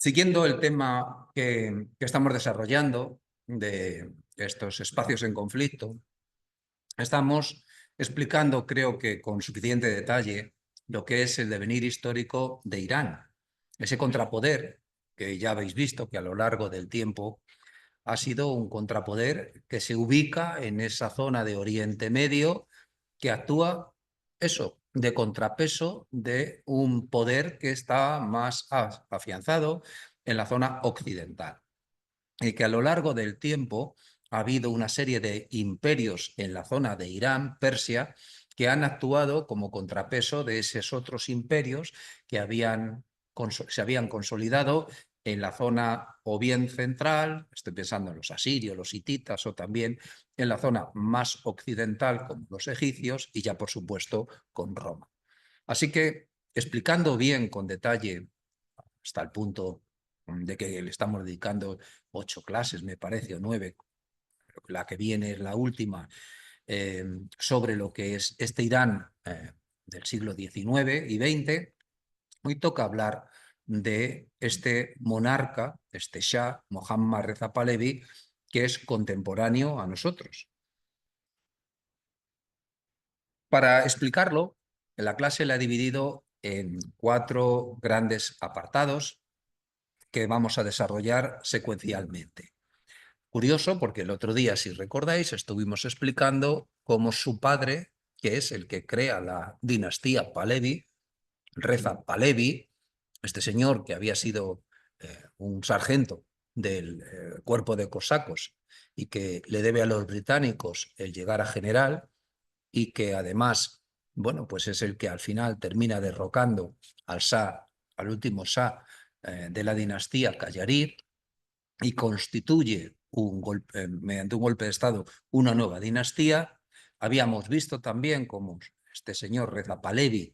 Siguiendo el tema que estamos desarrollando de estos espacios en conflicto, estamos explicando, creo que con suficiente detalle, lo que es el devenir histórico de Irán. Ese contrapoder que ya habéis visto que a lo largo del tiempo ha sido un contrapoder que se ubica en esa zona de Oriente Medio que actúa, eso, de contrapeso de un poder que está más afianzado en la zona occidental y que a lo largo del tiempo ha habido una serie de imperios en la zona de Irán, Persia, que han actuado como contrapeso de esos otros imperios que se habían consolidado en la zona o bien central, estoy pensando en los asirios, los hititas, o también en la zona más occidental, como los egipcios, y ya por supuesto con Roma. Así que, explicando bien con detalle, hasta el punto de que le estamos dedicando 8 clases, me parece, o 9, la que viene es la última, sobre lo que es este Irán del siglo XIX y XX, hoy toca hablar de este monarca, este Shah, Mohammad Reza Pahlavi, que es contemporáneo a nosotros. Para explicarlo, la clase la he dividido en 4 grandes apartados que vamos a desarrollar secuencialmente. Curioso porque el otro día, si recordáis, estuvimos explicando cómo su padre, que es el que crea la dinastía Pahlavi, Reza Pahlavi, este señor que había sido un sargento del cuerpo de cosacos y que le debe a los británicos el llegar a general, y que además, bueno, pues es el que al final termina derrocando al Shah, al último Shah de la dinastía Qajarí, y constituye mediante un golpe de Estado una nueva dinastía. Habíamos visto también cómo este señor Reza Pahlavi,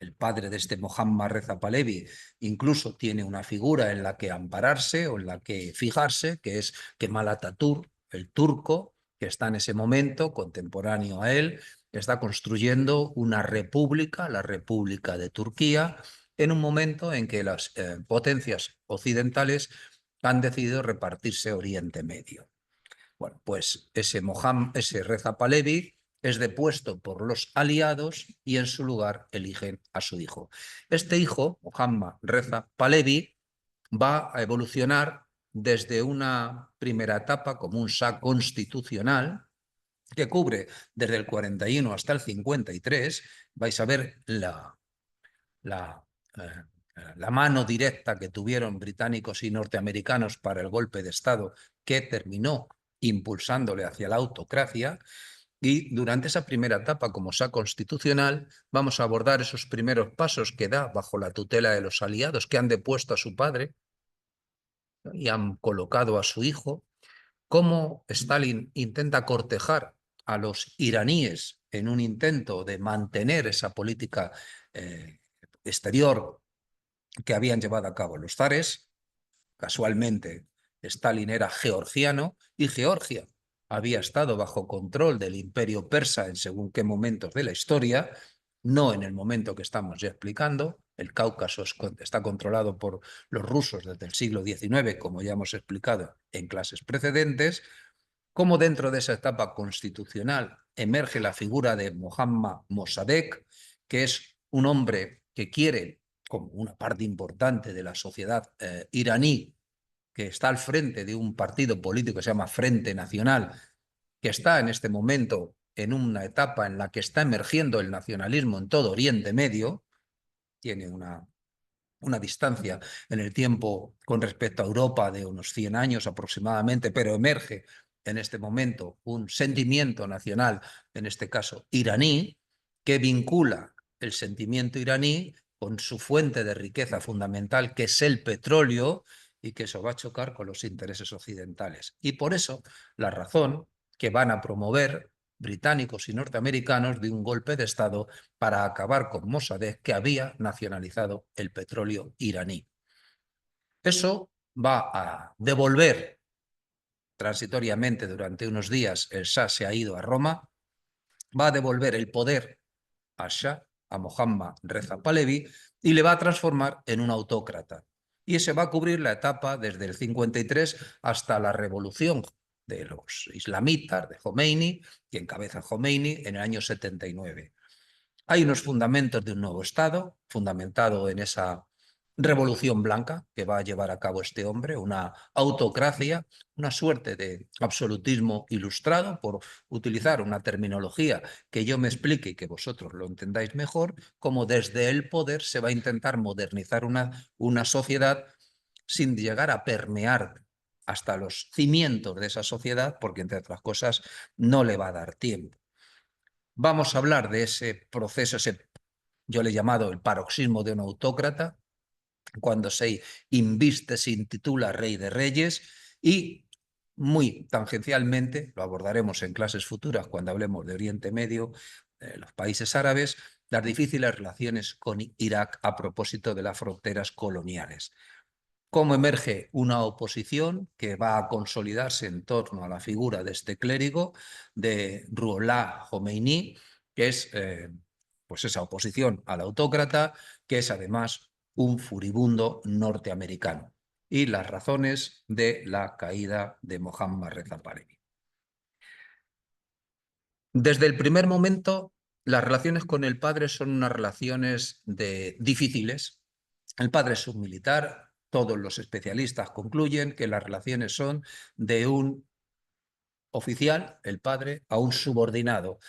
el padre de este Mohammad Reza Pahlavi, incluso tiene una figura en la que ampararse o en la que fijarse, que es Kemal Atatürk, el turco, que está en ese momento contemporáneo a él, está construyendo una república, la República de Turquía, en un momento en que las potencias occidentales han decidido repartirse Oriente Medio. Bueno, pues ese Reza Pahlavi es depuesto por los aliados y en su lugar eligen a su hijo. Este hijo, Mohammad Reza Pahlavi, va a evolucionar desde una primera etapa como un Shah constitucional que cubre desde el 41 hasta el 53. Vais a ver la, eh, la mano directa que tuvieron británicos y norteamericanos para el golpe de Estado que terminó impulsándole hacia la autocracia. Y durante esa primera etapa como Shah constitucional vamos a abordar esos primeros pasos que da bajo la tutela de los aliados, que han depuesto a su padre y han colocado a su hijo, cómo Stalin intenta cortejar a los iraníes en un intento de mantener esa política exterior que habían llevado a cabo los zares. Casualmente, Stalin era georgiano y Georgia había estado bajo control del imperio persa en según qué momentos de la historia, no en el momento que estamos ya explicando. El Cáucaso está controlado por los rusos desde el siglo XIX, como ya hemos explicado en clases precedentes. Cómo dentro de esa etapa constitucional emerge la figura de Mohammad Mossadegh, que es un hombre que quiere, como una parte importante de la sociedad iraní, que está al frente de un partido político que se llama Frente Nacional, que está en este momento en una etapa en la que está emergiendo el nacionalismo en todo Oriente Medio, tiene una distancia en el tiempo con respecto a Europa de unos 100 años aproximadamente, pero emerge en este momento un sentimiento nacional, en este caso iraní, que vincula el sentimiento iraní con su fuente de riqueza fundamental, que es el petróleo, y que eso va a chocar con los intereses occidentales. Y por eso la razón que van a promover británicos y norteamericanos de un golpe de Estado para acabar con Mossadegh, que había nacionalizado el petróleo iraní. Eso va a devolver transitoriamente durante unos días. El Shah se ha ido a Roma, va a devolver el poder al Shah, a Mohammad Reza Pahlavi, y le va a transformar en un autócrata. Y ese va a cubrir la etapa desde el 53 hasta la revolución de los islamitas, de Jomeini, que encabeza Jomeini en el año 79. Hay unos fundamentos de un nuevo Estado, fundamentado en esa revolución blanca que va a llevar a cabo este hombre, una autocracia, una suerte de absolutismo ilustrado, por utilizar una terminología que yo me explique y que vosotros lo entendáis mejor, como desde el poder se va a intentar modernizar una sociedad sin llegar a permear hasta los cimientos de esa sociedad, porque entre otras cosas no le va a dar tiempo. Vamos a hablar de ese proceso, yo le he llamado el paroxismo de un autócrata, cuando se inviste, se intitula Rey de Reyes, y muy tangencialmente, lo abordaremos en clases futuras cuando hablemos de Oriente Medio, los países árabes, las difíciles relaciones con Irak a propósito de las fronteras coloniales. Cómo emerge una oposición que va a consolidarse en torno a la figura de este clérigo, de Ruhollah Jomeini, que es pues esa oposición al autócrata, que es además un furibundo norteamericano, y las razones de la caída de Mohammad Reza Pahlavi. Desde el primer momento, las relaciones con el padre son unas relaciones difíciles. El padre es un militar, todos los especialistas concluyen que las relaciones son de un oficial, el padre, a un subordinado.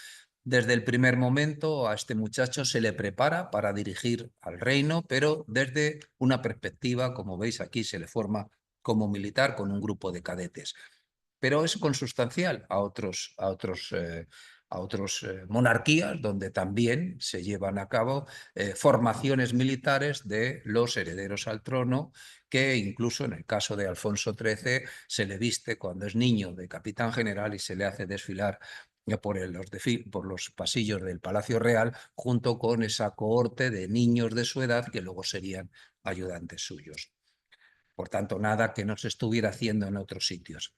Desde el primer momento a este muchacho se le prepara para dirigir al reino, pero desde una perspectiva, como veis aquí, se le forma como militar con un grupo de cadetes. Pero es consustancial a otros monarquías donde también se llevan a cabo formaciones militares de los herederos al trono, que incluso en el caso de Alfonso XIII se le viste cuando es niño de capitán general y se le hace desfilar por los pasillos del Palacio Real junto con esa cohorte de niños de su edad que luego serían ayudantes suyos. Por tanto, nada que no se estuviera haciendo en otros sitios.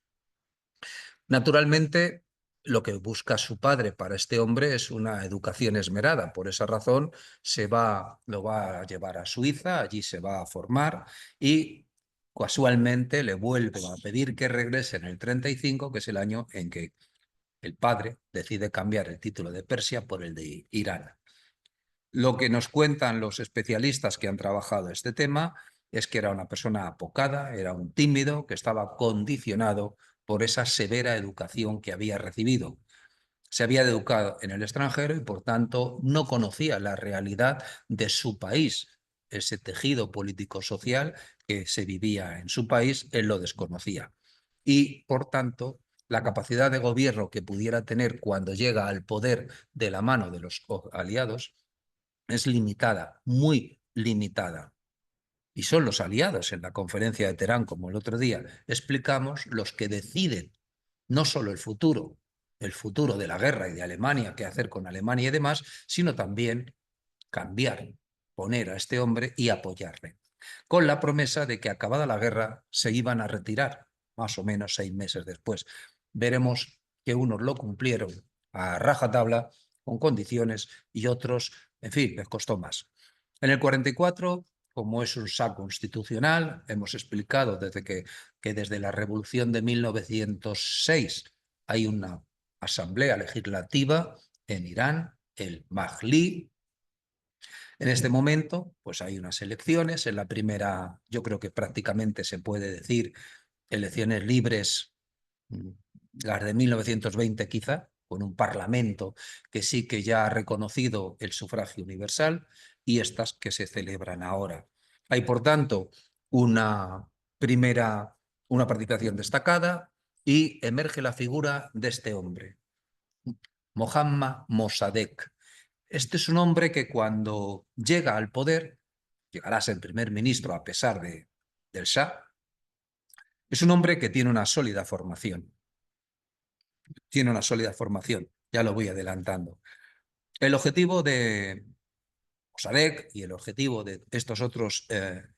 Naturalmente, lo que busca su padre para este hombre es una educación esmerada. Por esa razón, lo va a llevar a Suiza, allí se va a formar y casualmente le vuelve a pedir que regrese en el 35, que es el año en que el padre decide cambiar el título de Persia por el de Irán. Lo que nos cuentan los especialistas que han trabajado este tema es que era una persona apocada, era un tímido, que estaba condicionado por esa severa educación que había recibido. Se había educado en el extranjero y, por tanto, no conocía la realidad de su país. Ese tejido político-social que se vivía en su país, él lo desconocía. Y, por tanto, la capacidad de gobierno que pudiera tener cuando llega al poder de la mano de los aliados es limitada, muy limitada. Y son los aliados en la conferencia de Teherán, como el otro día explicamos, los que deciden no solo el futuro de la guerra y de Alemania, qué hacer con Alemania y demás, sino también cambiar, poner a este hombre y apoyarle, con la promesa de que acabada la guerra se iban a retirar, más o menos 6 meses después. Veremos que unos lo cumplieron a rajatabla, con condiciones, y otros, en fin, les costó más. En el 44, como es un saco constitucional, hemos explicado que desde la revolución de 1906 hay una asamblea legislativa en Irán, el Majli. En este momento, pues hay unas elecciones. En la primera, yo creo que prácticamente se puede decir elecciones libres, las de 1920 quizá, con un parlamento que sí que ya ha reconocido el sufragio universal, y estas que se celebran ahora. Hay, por tanto, una participación destacada, y emerge la figura de este hombre, Mohammad Mossadegh. Este es un hombre que cuando llega al poder, llegará a ser primer ministro a pesar del Shah, es un hombre que tiene una sólida formación. Tiene una sólida formación, ya lo voy adelantando. El objetivo de Mossadegh y el objetivo de estos otros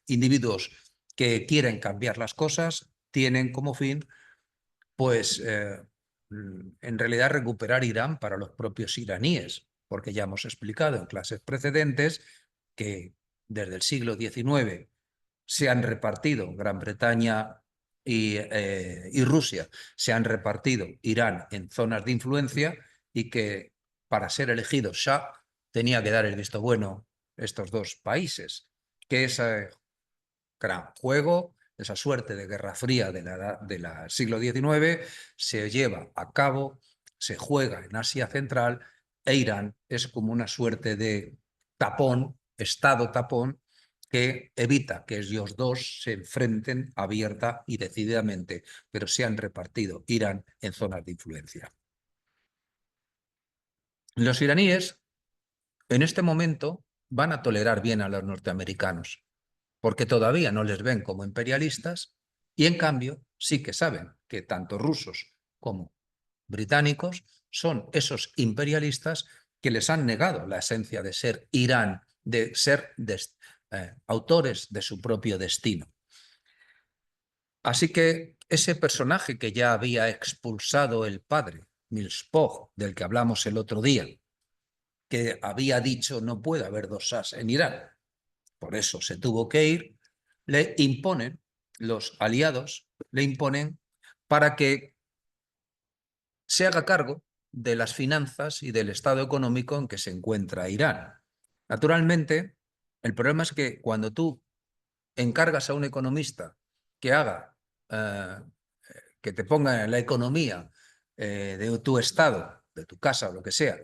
individuos que quieren cambiar las cosas tienen como fin, pues, en realidad recuperar Irán para los propios iraníes, porque ya hemos explicado en clases precedentes que desde el siglo XIX se han repartido Gran Bretaña y Rusia, se han repartido Irán en zonas de influencia y que para ser elegido Shah tenía que dar el visto bueno estos dos países, que ese gran juego, esa suerte de guerra fría del siglo XIX se lleva a cabo, se juega en Asia Central e Irán es como una suerte de tapón, estado tapón, que evita que ellos dos se enfrenten abierta y decididamente, pero se han repartido Irán en zonas de influencia. Los iraníes en este momento van a tolerar bien a los norteamericanos, porque todavía no les ven como imperialistas y en cambio sí que saben que tanto rusos como británicos son esos imperialistas que les han negado la esencia de ser Irán, de ser autores de su propio destino. Así que ese personaje que ya había expulsado el padre, Milspoj, del que hablamos el otro día, que había dicho no puede haber dos Shahs en Irán, por eso se tuvo que ir, le imponen, los aliados le imponen para que se haga cargo de las finanzas y del estado económico en que se encuentra Irán. Naturalmente, el problema es que cuando tú encargas a un economista que haga, que te ponga en la economía de tu estado, de tu casa o lo que sea,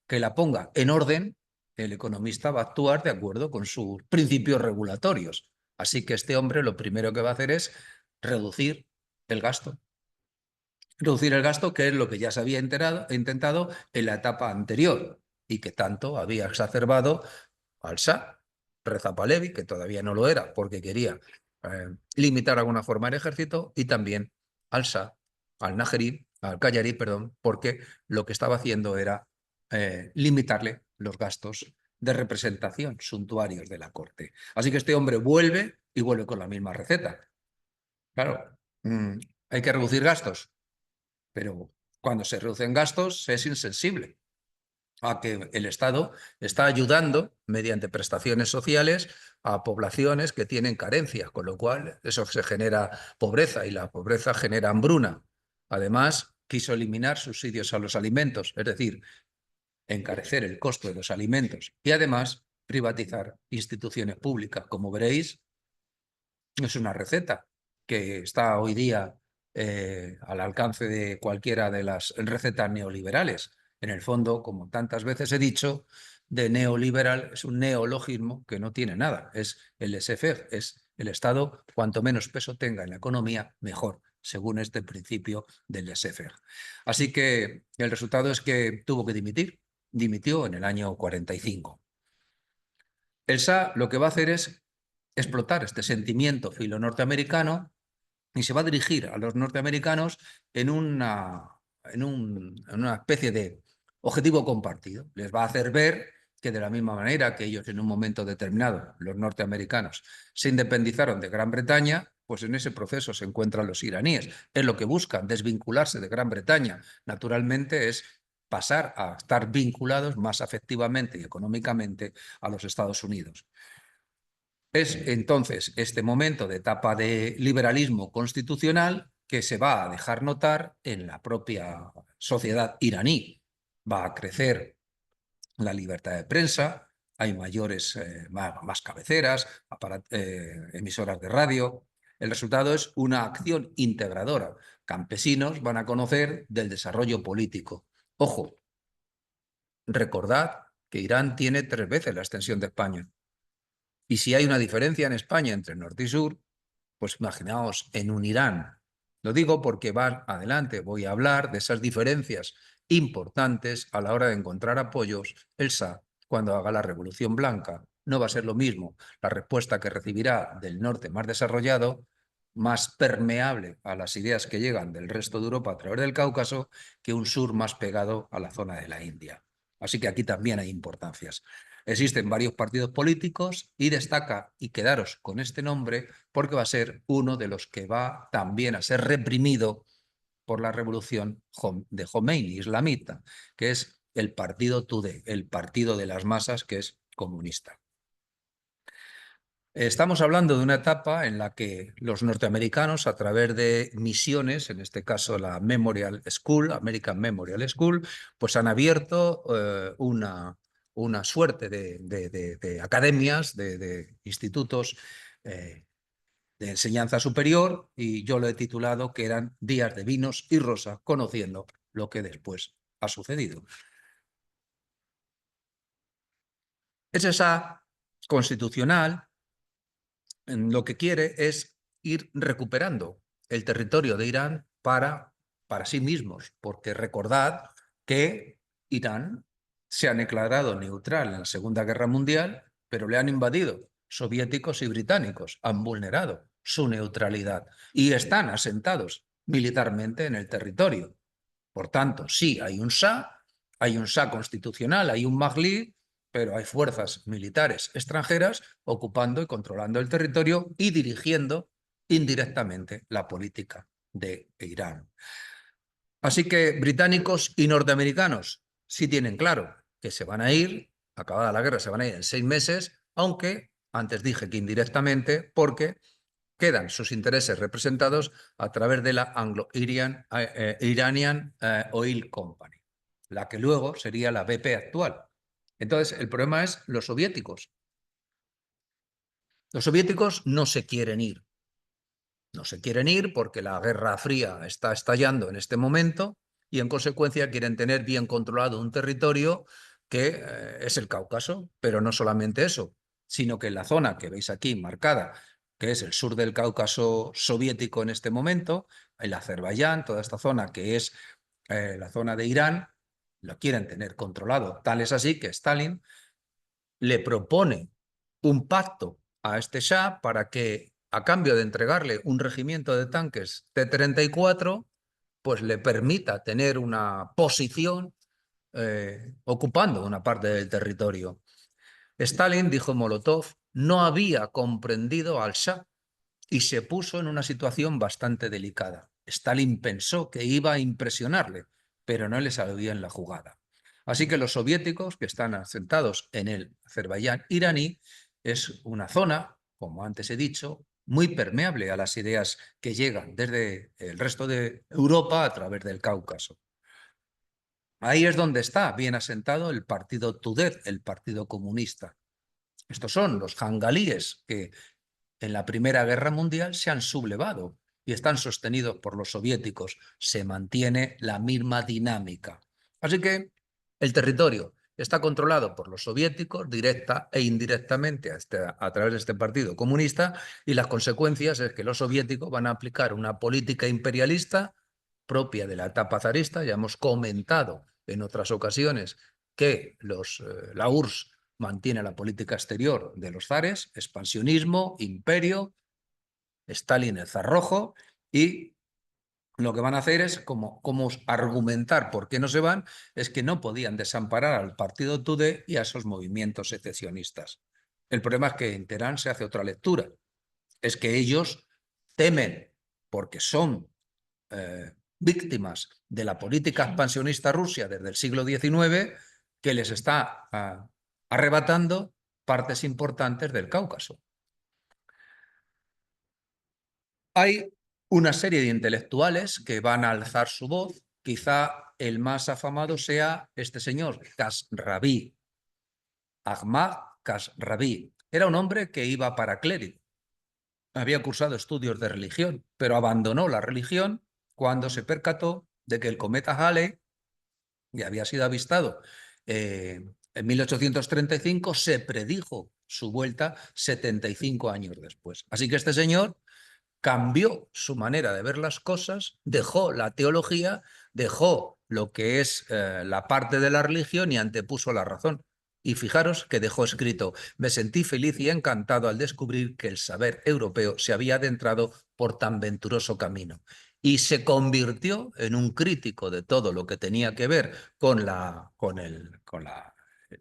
que la ponga en orden, el economista va a actuar de acuerdo con sus principios regulatorios. Así que este hombre lo primero que va a hacer es reducir el gasto. Reducir el gasto, que es lo que ya se había intentado en la etapa anterior y que tanto había exacerbado al Shah. Reza Pahlavi, que todavía no lo era porque quería limitar de alguna forma el ejército, y también al Shah, al Qayyari, perdón, porque lo que estaba haciendo era limitarle los gastos de representación suntuarios de la corte. Así que este hombre vuelve y vuelve con la misma receta. Claro, hay que reducir gastos, pero cuando se reducen gastos es insensible a que el Estado está ayudando mediante prestaciones sociales a poblaciones que tienen carencias, con lo cual eso se genera pobreza y la pobreza genera hambruna. Además, quiso eliminar subsidios a los alimentos, es decir, encarecer el costo de los alimentos y además privatizar instituciones públicas. Como veréis, es una receta que está hoy día al alcance de cualquiera de las recetas neoliberales. En el fondo, como tantas veces he dicho, de neoliberal es un neologismo que no tiene nada. Es el laissez-faire, es el Estado, cuanto menos peso tenga en la economía, mejor, según este principio del laissez-faire. Así que el resultado es que tuvo que dimitir. Dimitió en el año 45. El Shah lo que va a hacer es explotar este sentimiento filo-norteamericano y se va a dirigir a los norteamericanos en una especie de objetivo compartido. Les va a hacer ver que de la misma manera que ellos en un momento determinado, los norteamericanos, se independizaron de Gran Bretaña, pues en ese proceso se encuentran los iraníes. Es lo que buscan, desvincularse de Gran Bretaña. Naturalmente es pasar a estar vinculados más afectivamente y económicamente a los Estados Unidos. Es entonces este momento de etapa de liberalismo constitucional que se va a dejar notar en la propia sociedad iraní. Va a crecer la libertad de prensa, hay más cabeceras, emisoras de radio. El resultado es una acción integradora. Campesinos van a conocer del desarrollo político. Ojo, recordad que Irán tiene 3 veces la extensión de España. Y si hay una diferencia en España entre norte y sur, pues imaginaos en un Irán. Lo digo porque van adelante, voy a hablar de esas diferencias importantes a la hora de encontrar apoyos. El Shah, cuando haga la Revolución Blanca, no va a ser lo mismo la respuesta que recibirá del norte más desarrollado, más permeable a las ideas que llegan del resto de Europa a través del Cáucaso, que un sur más pegado a la zona de la India. Así que aquí también hay importancias. Existen varios partidos políticos y destaca, y quedaros con este nombre, porque va a ser uno de los que va también a ser reprimido por la revolución de Khomeini, islamita, que es el partido Tudeh, el partido de las masas, que es comunista. Estamos hablando de una etapa en la que los norteamericanos, a través de misiones, en este caso la Memorial School, American Memorial School, pues han abierto una suerte de academias, de institutos de enseñanza superior, y yo lo he titulado que eran Días de Vinos y Rosa, conociendo lo que después ha sucedido. Es esa constitucional. Lo que quiere es ir recuperando el territorio de Irán para sí mismos, porque recordad que Irán se ha declarado neutral en la Segunda Guerra Mundial, pero le han invadido soviéticos y británicos, han vulnerado su neutralidad y están asentados militarmente en el territorio. Por tanto, sí, hay un Shah constitucional, hay un Mahdi, pero hay fuerzas militares extranjeras ocupando y controlando el territorio y dirigiendo indirectamente la política de Irán. Así que británicos y norteamericanos sí tienen claro que se van a ir, acabada la guerra, se van a ir en 6 meses, aunque antes dije que indirectamente, porque quedan sus intereses representados a través de la Anglo-Iranian Oil Company, la que luego sería la BP actual. Entonces, el problema es los soviéticos. Los soviéticos no se quieren ir. No se quieren ir porque la Guerra Fría está estallando en este momento y en consecuencia quieren tener bien controlado un territorio que es el Cáucaso, pero no solamente eso, sino que en la zona que veis aquí marcada, que es el sur del Cáucaso soviético en este momento, el Azerbaiyán, toda esta zona que es la zona de Irán, lo quieren tener controlado. Tal es así que Stalin le propone un pacto a este Shah para que, a cambio de entregarle un regimiento de tanques T-34, pues le permita tener una posición ocupando una parte del territorio. Stalin, dijo Molotov, no había comprendido al Shah y se puso en una situación bastante delicada. Stalin pensó que iba a impresionarle, pero no le salió bien la jugada. Así que los soviéticos, que están asentados en el Azerbaiyán iraní, es una zona, como antes he dicho, muy permeable a las ideas que llegan desde el resto de Europa a través del Cáucaso. Ahí es donde está bien asentado el partido Tudeh, el Partido Comunista. Estos son los jangalíes que en la Primera Guerra Mundial se han sublevado y están sostenidos por los soviéticos. Se mantiene la misma dinámica. Así que el territorio está controlado por los soviéticos directa e indirectamente a través de este partido comunista, y las consecuencias es que los soviéticos van a aplicar una política imperialista propia de la etapa zarista. Ya hemos comentado en otras ocasiones que la URSS mantiene la política exterior de los zares, expansionismo, imperio, Stalin el zar rojo, y lo que van a hacer es, como argumentar por qué no se van, es que no podían desamparar al partido Tudeh y a esos movimientos secesionistas. El problema es que en Teherán se hace otra lectura, es que ellos temen, porque son víctimas de la política expansionista rusa desde el siglo XIX, que les está arrebatando partes importantes del Cáucaso. Hay una serie de intelectuales que van a alzar su voz. Quizá el más afamado sea este señor, Khasravi, Ahmad Khasravi. Era un hombre que iba para clérigo. Había cursado estudios de religión, pero abandonó la religión cuando se percató de que el cometa Halley, que había sido avistado en 1835, se predijo su vuelta 75 años después. Así que este señor cambió su manera de ver las cosas, dejó la teología, dejó lo que es la parte de la religión y antepuso la razón. Y fijaros que dejó escrito: me sentí feliz y encantado al descubrir que el saber europeo se había adentrado por tan venturoso camino. Y se convirtió en un crítico de todo lo que tenía que ver con la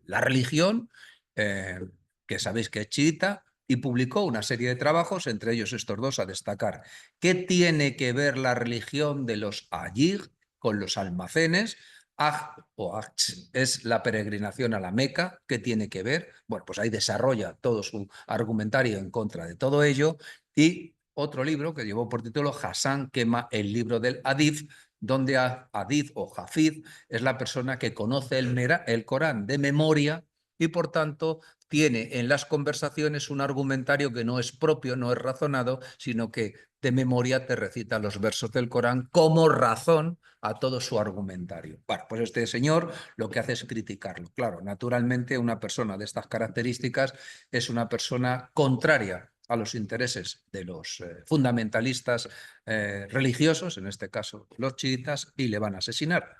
religión, que sabéis que es chiita, y publicó una serie de trabajos, entre ellos estos dos a destacar. ¿Qué tiene que ver la religión de los ayig con los almacenes? Hajj o Hajj es la peregrinación a la Meca. ¿Qué tiene que ver? Bueno, pues ahí desarrolla todo su argumentario en contra de todo ello. Y otro libro que llevó por título Hassan quema el libro del Hadith, donde Hadith o Hafid es la persona que conoce el Corán de memoria y por tanto tiene en las conversaciones un argumentario que no es propio, no es razonado, sino que de memoria te recita los versos del Corán como razón a todo su argumentario. Bueno, pues este señor lo que hace es criticarlo. Claro, naturalmente una persona de estas características es una persona contraria a los intereses de los fundamentalistas religiosos, en este caso los chiitas, y le van a asesinar.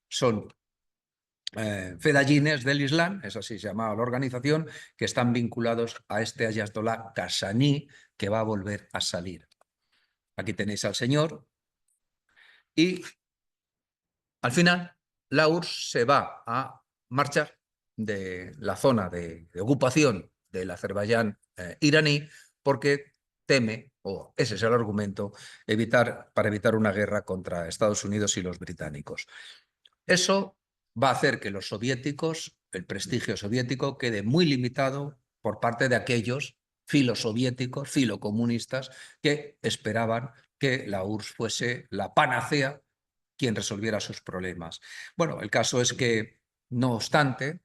Son fedayines del Islam, es así se llamaba la organización, que están vinculados a este Ayatollah Khashoggi que va a volver a salir. Aquí tenéis al señor y al final la URSS se va a marchar de la zona de ocupación del Azerbaiyán iraní porque teme, o ese es el argumento, para evitar una guerra contra Estados Unidos y los británicos. Eso va a hacer que los soviéticos, el prestigio soviético, quede muy limitado por parte de aquellos filosoviéticos, filocomunistas, que esperaban que la URSS fuese la panacea quien resolviera sus problemas. Bueno, el caso es que, no obstante,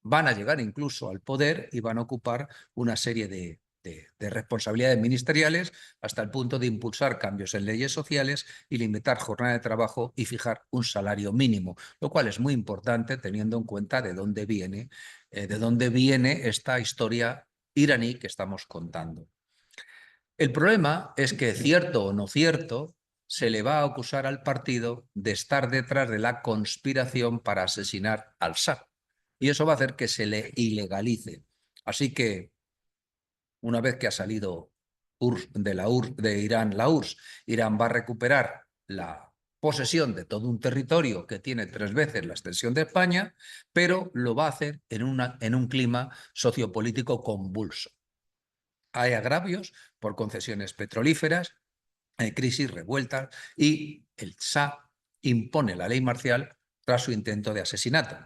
van a llegar incluso al poder y van a ocupar una serie de responsabilidades ministeriales hasta el punto de impulsar cambios en leyes sociales y limitar jornada de trabajo y fijar un salario mínimo, lo cual es muy importante teniendo en cuenta de dónde viene esta historia iraní que estamos contando. El problema es que, cierto o no cierto, se le va a acusar al partido de estar detrás de la conspiración para asesinar al Shah. Y eso va a hacer que se le ilegalice. Así que, una vez que ha salido de Irán la URSS, Irán va a recuperar la posesión de todo un territorio que tiene 3 veces la extensión de España, pero lo va a hacer en un clima sociopolítico convulso. Hay agravios por concesiones petrolíferas, hay crisis, revueltas y el Shah impone la ley marcial tras su intento de asesinato.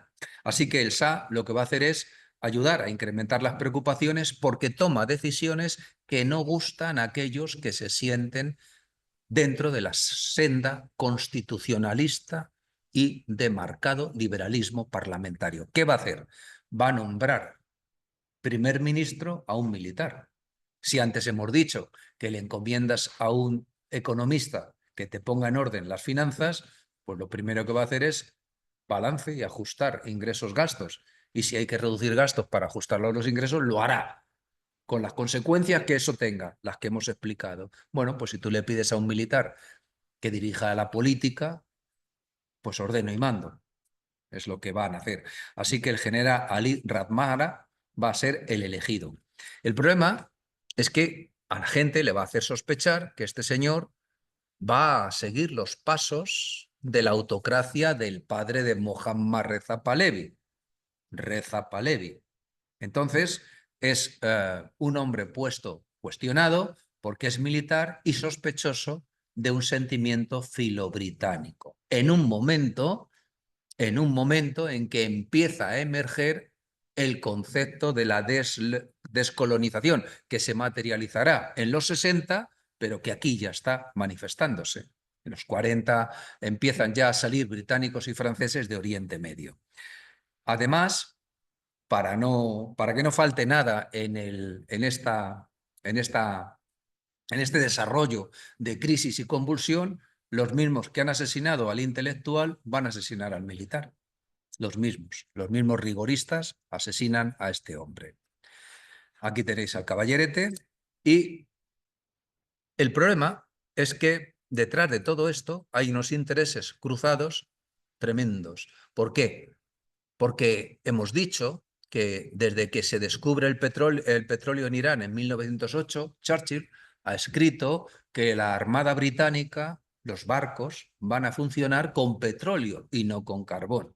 Así que el Shah lo que va a hacer es ayudar a incrementar las preocupaciones porque toma decisiones que no gustan a aquellos que se sienten dentro de la senda constitucionalista y de marcado liberalismo parlamentario. ¿Qué va a hacer? Va a nombrar primer ministro a un militar. Si antes hemos dicho que le encomiendas a un economista que te ponga en orden las finanzas, pues lo primero que va a hacer es balance y ajustar ingresos-gastos. Y si hay que reducir gastos para ajustarlo a los ingresos, lo hará, con las consecuencias que eso tenga, las que hemos explicado. Bueno, pues si tú le pides a un militar que dirija la política, pues ordeno y mando. Es lo que van a hacer. Así que el general Ali Radmara va a ser el elegido. El problema es que a la gente le va a hacer sospechar que este señor va a seguir los pasos de la autocracia del padre de Mohammad Reza Pahlavi. Reza Pahlavi. Entonces, es un hombre cuestionado porque es militar y sospechoso de un sentimiento filobritánico. En un momento en que empieza a emerger el concepto de la descolonización, que se materializará en los 60, pero que aquí ya está manifestándose. En los 40 empiezan ya a salir británicos y franceses de Oriente Medio. Además, para que no falte nada en este desarrollo de crisis y convulsión, los mismos que han asesinado al intelectual van a asesinar al militar. Los mismos rigoristas asesinan a este hombre. Aquí tenéis al caballerete y el problema es que detrás de todo esto hay unos intereses cruzados tremendos. ¿Por qué? Porque hemos dicho que desde que se descubre el petróleo en Irán en 1908, Churchill ha escrito que la Armada Británica, los barcos, van a funcionar con petróleo y no con carbón.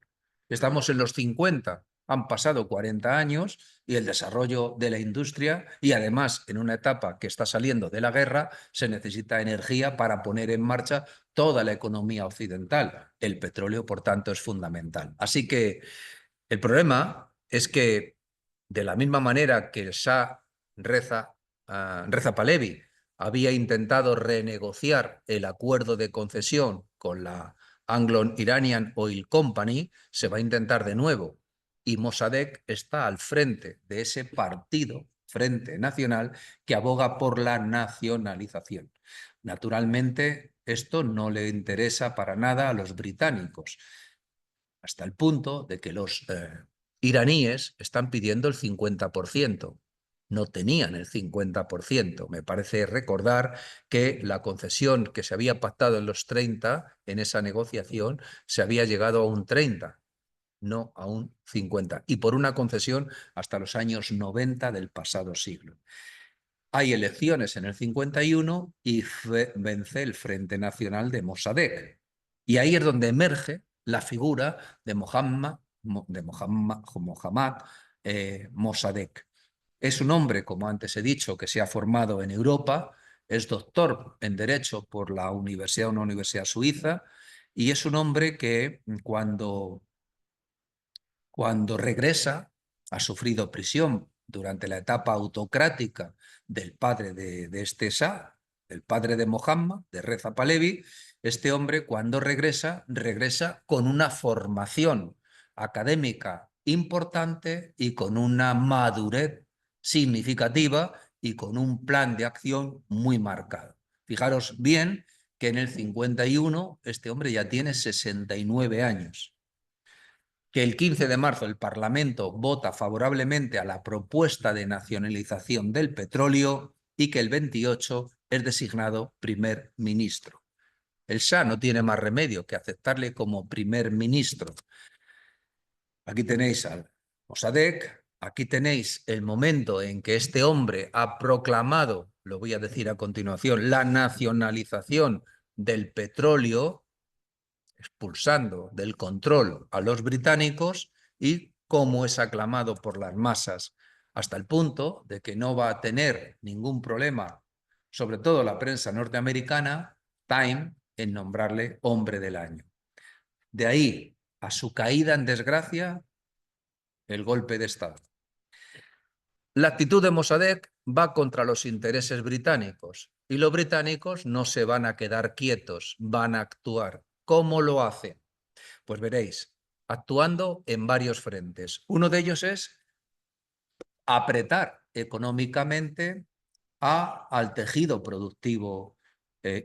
Estamos en los 50 Han pasado 40 años y el desarrollo de la industria, y además en una etapa que está saliendo de la guerra, se necesita energía para poner en marcha toda la economía occidental. El petróleo, por tanto, es fundamental. Así que el problema es que, de la misma manera que el Shah Reza Pahlavi había intentado renegociar el acuerdo de concesión con la Anglo-Iranian Oil Company, se va a intentar de nuevo. Y Mossadegh está al frente de ese partido, Frente Nacional, que aboga por la nacionalización. Naturalmente, esto no le interesa para nada a los británicos, hasta el punto de que los iraníes están pidiendo el 50%. No tenían el 50%. Me parece recordar que la concesión que se había pactado en los 30, en esa negociación, se había llegado a un 30, no a un 50. Y por una concesión hasta los años 90 del pasado siglo. Hay elecciones en el 51 y vence el Frente Nacional de Mossadegh. Y ahí es donde emerge la figura de Mohammad Mossadegh. Es un hombre, como antes he dicho, que se ha formado en Europa, es doctor en Derecho por una universidad suiza, y es un hombre que cuando regresa, ha sufrido prisión durante la etapa autocrática del padre de este Shah, el padre de Mohammad, de Reza Pahlavi. Este hombre, cuando regresa con una formación académica importante y con una madurez significativa y con un plan de acción muy marcado. Fijaros bien que en el 51 este hombre ya tiene 69 años. Que el 15 de marzo el Parlamento vota favorablemente a la propuesta de nacionalización del petróleo y que el 28 es designado primer ministro. El Shah no tiene más remedio que aceptarle como primer ministro. Aquí tenéis al Mossadegh, aquí tenéis el momento en que este hombre ha proclamado, lo voy a decir a continuación, la nacionalización del petróleo, expulsando del control a los británicos, y cómo es aclamado por las masas, hasta el punto de que no va a tener ningún problema, sobre todo la prensa norteamericana, Time, en nombrarle hombre del año. De ahí a su caída en desgracia, el golpe de Estado. La actitud de Mossadegh va contra los intereses británicos y los británicos no se van a quedar quietos, van a actuar. ¿Cómo lo hacen? Pues veréis, actuando en varios frentes. Uno de ellos es apretar económicamente al tejido productivo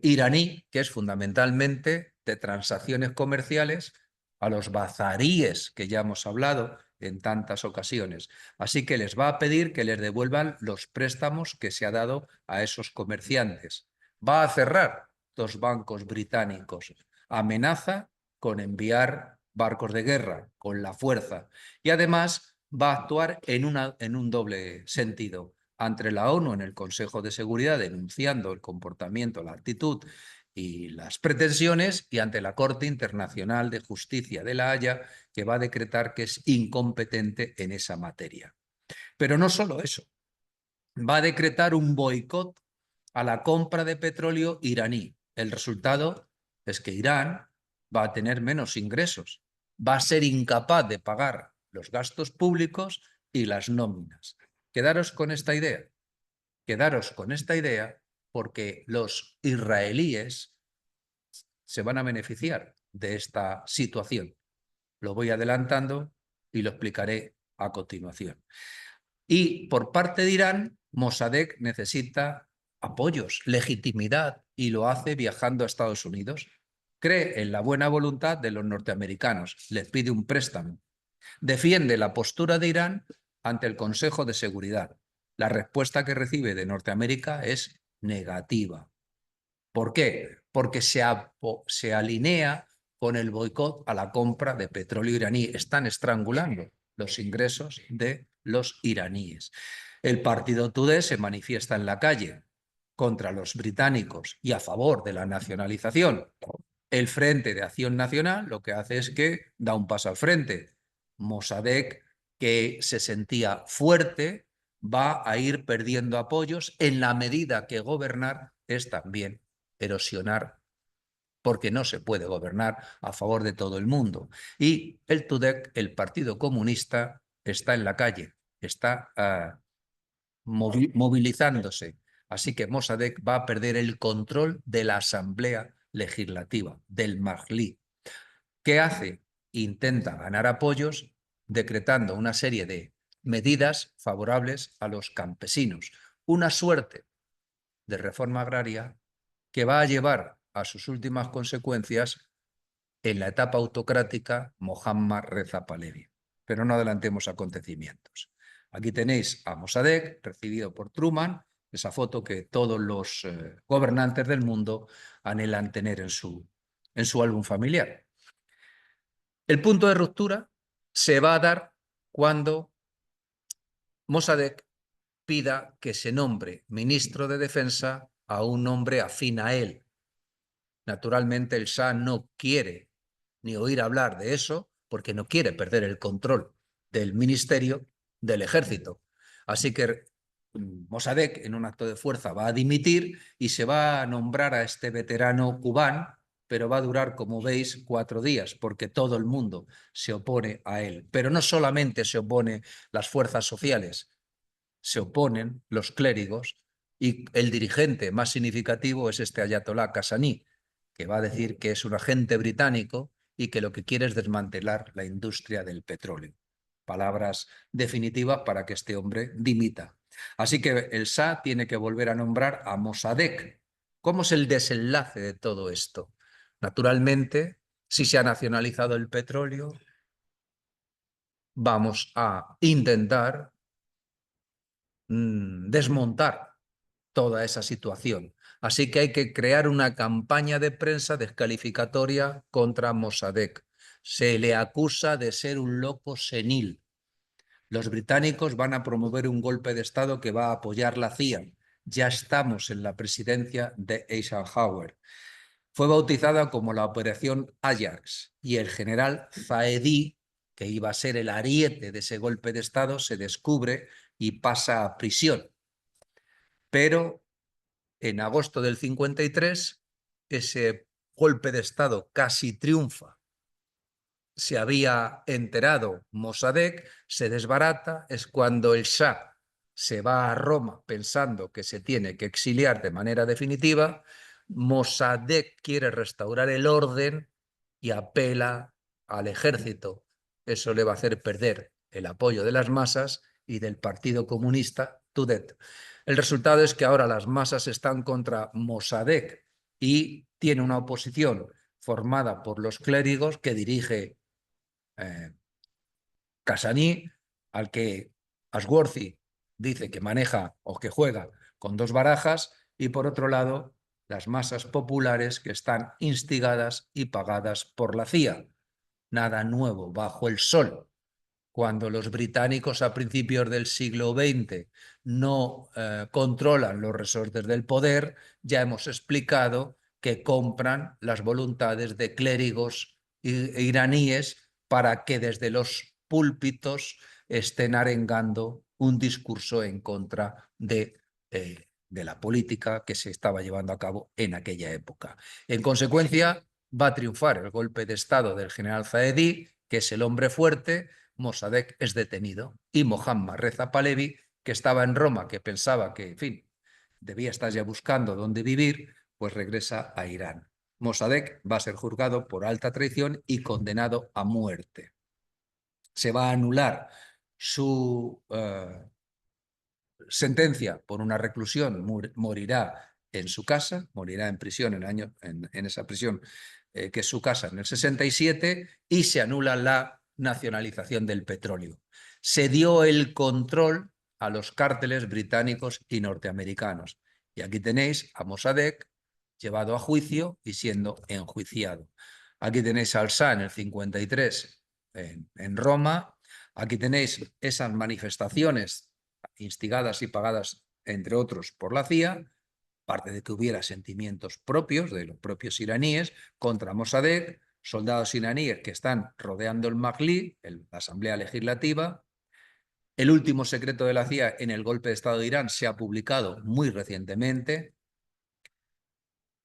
iraní, que es fundamentalmente de transacciones comerciales, a los bazaríes que ya hemos hablado en tantas ocasiones. Así que les va a pedir que les devuelvan los préstamos que se ha dado a esos comerciantes. Va a cerrar 2 bancos británicos. Amenaza con enviar barcos de guerra con la fuerza, y además va a actuar en un doble sentido. Ante la ONU en el Consejo de Seguridad, denunciando el comportamiento, la actitud y las pretensiones, y ante la Corte Internacional de Justicia de La Haya, que va a decretar que es incompetente en esa materia. Pero no solo eso, va a decretar un boicot a la compra de petróleo iraní. El resultado es que Irán va a tener menos ingresos, va a ser incapaz de pagar los gastos públicos y las nóminas. Quedaros con esta idea. Quedaros con esta idea porque los israelíes se van a beneficiar de esta situación. Lo voy adelantando y lo explicaré a continuación. Y por parte de Irán, Mossadegh necesita apoyos, legitimidad, y lo hace viajando a Estados Unidos. Cree en la buena voluntad de los norteamericanos, les pide un préstamo. Defiende la postura de Irán ante el Consejo de Seguridad. La respuesta que recibe de Norteamérica es negativa. ¿Por qué? Porque se alinea con el boicot a la compra de petróleo iraní. Están estrangulando los ingresos de los iraníes. El partido Tudeh se manifiesta en la calle contra los británicos y a favor de la nacionalización. El Frente de Acción Nacional lo que hace es que da un paso al frente. Mossadegh que se sentía fuerte, va a ir perdiendo apoyos en la medida que gobernar es también erosionar, porque no se puede gobernar a favor de todo el mundo. Y el TUDEC, el Partido Comunista, está en la calle, está movilizándose. Así que Mossadegh va a perder el control de la Asamblea Legislativa, del Majlí. ¿Qué hace? Intenta ganar apoyos decretando una serie de medidas favorables a los campesinos. Una suerte de reforma agraria que va a llevar a sus últimas consecuencias en la etapa autocrática Mohammad Reza Pahlavi. Pero no adelantemos acontecimientos. Aquí tenéis a Mossadegh, recibido por Truman, esa foto que todos los gobernantes del mundo anhelan tener en su álbum familiar. El punto de ruptura se va a dar cuando Mossadegh pida que se nombre ministro de Defensa a un hombre afín a él. Naturalmente el Shah no quiere ni oír hablar de eso porque no quiere perder el control del ministerio del ejército. Así que Mossadegh, en un acto de fuerza, va a dimitir y se va a nombrar a este veterano cubano, pero va a durar, como veis, 4 días, porque todo el mundo se opone a él. Pero no solamente se oponen las fuerzas sociales, se oponen los clérigos y el dirigente más significativo es este ayatolá Kashani, que va a decir que es un agente británico y que lo que quiere es desmantelar la industria del petróleo. Palabras definitivas para que este hombre dimita. Así que el Shah tiene que volver a nombrar a Mossadegh. ¿Cómo es el desenlace de todo esto? Naturalmente, si se ha nacionalizado el petróleo, vamos a intentar desmontar toda esa situación. Así que hay que crear una campaña de prensa descalificatoria contra Mossadegh. Se le acusa de ser un loco senil. Los británicos van a promover un golpe de Estado que va a apoyar la CIA. Ya estamos en la presidencia de Eisenhower. Fue bautizada como la Operación Ajax y el general Zaedi, que iba a ser el ariete de ese golpe de Estado, se descubre y pasa a prisión. Pero en agosto del 53, ese golpe de Estado casi triunfa. Se había enterado Mossadegh, se desbarata, es cuando el Shah se va a Roma pensando que se tiene que exiliar de manera definitiva. Mossadegh quiere restaurar el orden y apela al ejército. Eso le va a hacer perder el apoyo de las masas y del Partido Comunista Tudeh. El resultado es que ahora las masas están contra Mossadegh y tiene una oposición formada por los clérigos que dirige Kashani, al que Ashworthy dice que maneja o que juega con 2 barajas, y por otro lado las masas populares que están instigadas y pagadas por la CIA. Nada nuevo bajo el sol. Cuando los británicos a principios del siglo XX no controlan los resortes del poder, ya hemos explicado que compran las voluntades de clérigos iraníes para que desde los púlpitos estén arengando un discurso en contra de la política que se estaba llevando a cabo en aquella época. En consecuencia, va a triunfar el golpe de Estado del general Zaedi, que es el hombre fuerte. Mossadegh es detenido y Mohammad Reza Pahlavi, que estaba en Roma, que pensaba que, en fin, debía estar ya buscando dónde vivir, pues regresa a Irán. Mossadegh va a ser juzgado por alta traición y condenado a muerte. Se va a anular su sentencia por una reclusión, morirá en su casa, morirá en prisión en esa prisión que es su casa en el 67, y se anula la nacionalización del petróleo. Se dio el control a los cárteles británicos y norteamericanos. Y aquí tenéis a Mossadegh llevado a juicio y siendo enjuiciado. Aquí tenéis al Shah en el 53 en Roma. Aquí tenéis esas manifestaciones instigadas y pagadas, entre otros, por la CIA, parte de que hubiera sentimientos propios de los propios iraníes contra Mossadegh, soldados iraníes que están rodeando el Majlí, la Asamblea Legislativa, El último secreto de la CIA en el golpe de Estado de Irán se ha publicado muy recientemente.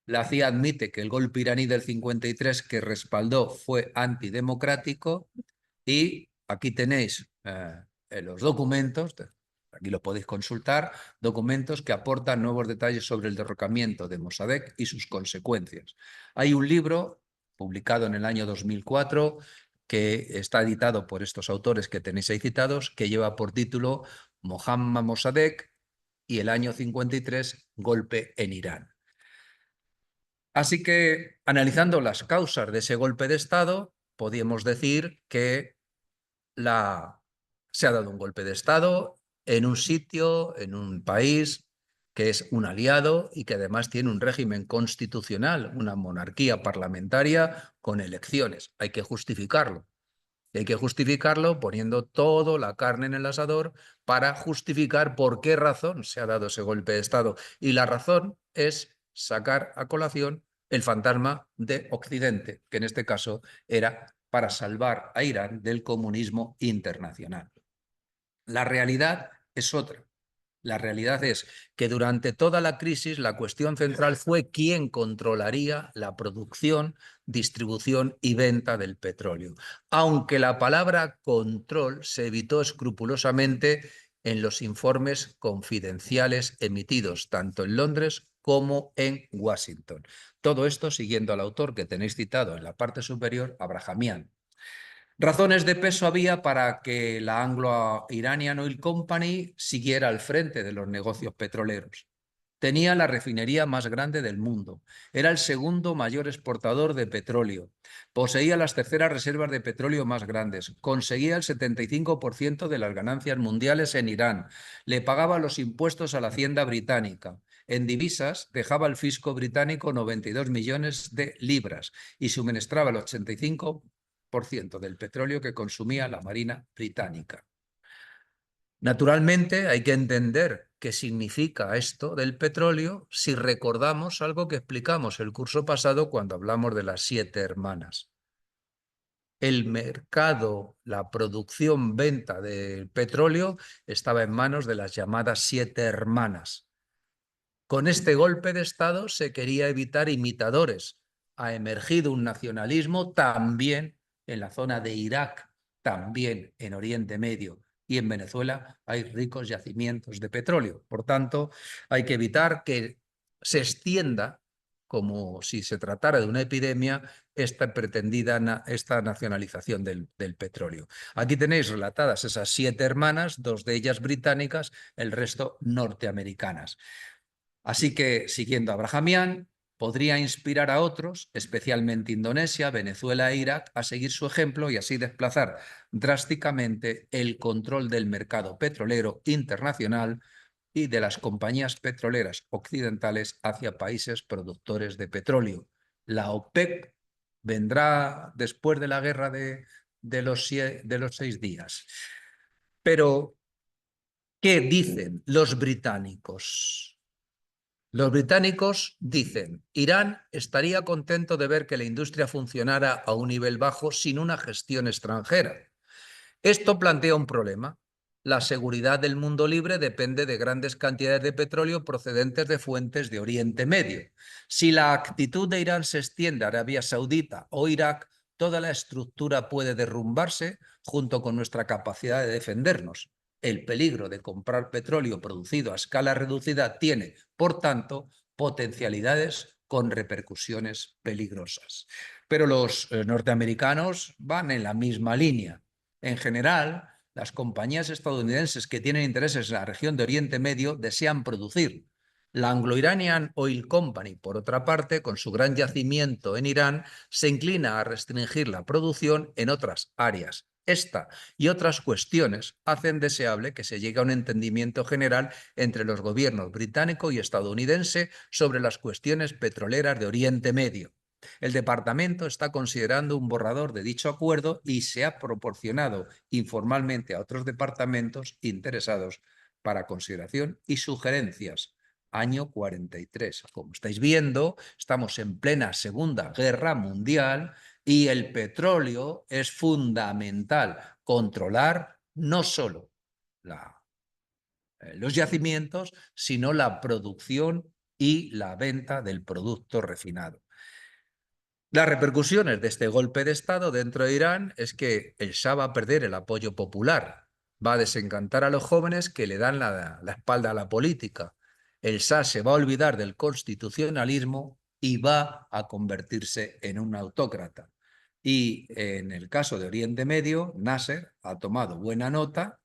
La CIA admite que el golpe iraní del 53 que respaldó fue antidemocrático y aquí tenéis los documentos, aquí los podéis consultar, documentos que aportan nuevos detalles sobre el derrocamiento de Mossadegh y sus consecuencias. Hay un libro publicado en el año 2004 que está editado por estos autores que tenéis ahí citados, que lleva por título Mohammad Mossadegh y el año 53, golpe en Irán. Así que, analizando las causas de ese golpe de Estado, podríamos decir que se ha dado un golpe de Estado en un sitio, en un país que es un aliado y que además tiene un régimen constitucional, una monarquía parlamentaria con elecciones. Hay que justificarlo. Y hay que justificarlo poniendo toda la carne en el asador para justificar por qué razón se ha dado ese golpe de Estado. Y la razón es sacar a colación el fantasma de Occidente, que en este caso era para salvar a Irán del comunismo internacional. La realidad es otra. La realidad es que durante toda la crisis la cuestión central fue quién controlaría la producción, distribución y venta del petróleo, aunque la palabra control se evitó escrupulosamente en los informes confidenciales emitidos tanto en Londres como en Washington. Todo esto siguiendo al autor que tenéis citado en la parte superior, Abrahamian. Razones de peso había para que la Anglo-Iranian Oil Company siguiera al frente de los negocios petroleros. Tenía la refinería más grande del mundo, era el segundo mayor exportador de petróleo, poseía las terceras reservas de petróleo más grandes, conseguía el 75% de las ganancias mundiales en Irán, le pagaba los impuestos a la hacienda británica. En divisas dejaba al fisco británico 92 millones de libras y suministraba el 85% del petróleo que consumía la Marina británica. Naturalmente, hay que entender qué significa esto del petróleo si recordamos algo que explicamos el curso pasado cuando hablamos de las 7 hermanas. El mercado, la producción, venta del petróleo estaba en manos de las llamadas 7 hermanas. Con este golpe de Estado se quería evitar imitadores. Ha emergido un nacionalismo también en la zona de Irak, también en Oriente Medio y en Venezuela hay ricos yacimientos de petróleo. Por tanto, hay que evitar que se extienda, como si se tratara de una epidemia, esta nacionalización del petróleo. Aquí tenéis relatadas esas 7 hermanas, 2 de ellas británicas, el resto norteamericanas. Así que, siguiendo a Abrahamian, podría inspirar a otros, especialmente Indonesia, Venezuela e Irak, a seguir su ejemplo y así desplazar drásticamente el control del mercado petrolero internacional y de las compañías petroleras occidentales hacia países productores de petróleo. La OPEP vendrá después de la guerra de los 6 días. Pero, ¿qué dicen los británicos? Los británicos dicen, Irán estaría contento de ver que la industria funcionara a un nivel bajo sin una gestión extranjera. Esto plantea un problema. La seguridad del mundo libre depende de grandes cantidades de petróleo procedentes de fuentes de Oriente Medio. Si la actitud de Irán se extiende a Arabia Saudita o Irak, toda la estructura puede derrumbarse junto con nuestra capacidad de defendernos. El peligro de comprar petróleo producido a escala reducida tiene, por tanto, potencialidades con repercusiones peligrosas. Pero los norteamericanos van en la misma línea. En general, las compañías estadounidenses que tienen intereses en la región de Oriente Medio desean producir. La Anglo-Iranian Oil Company, por otra parte, con su gran yacimiento en Irán, se inclina a restringir la producción en otras áreas. Esta y otras cuestiones hacen deseable que se llegue a un entendimiento general entre los gobiernos británico y estadounidense sobre las cuestiones petroleras de Oriente Medio. El departamento está considerando un borrador de dicho acuerdo y se ha proporcionado informalmente a otros departamentos interesados para consideración y sugerencias. Año 43. Como estáis viendo, estamos en plena Segunda Guerra Mundial y el petróleo es fundamental controlar no solo los yacimientos, sino la producción y la venta del producto refinado. Las repercusiones de este golpe de Estado dentro de Irán es que el Shah va a perder el apoyo popular, va a desencantar a los jóvenes que le dan la espalda a la política. El Shah se va a olvidar del constitucionalismo y va a convertirse en un autócrata. Y en el caso de Oriente Medio, Nasser ha tomado buena nota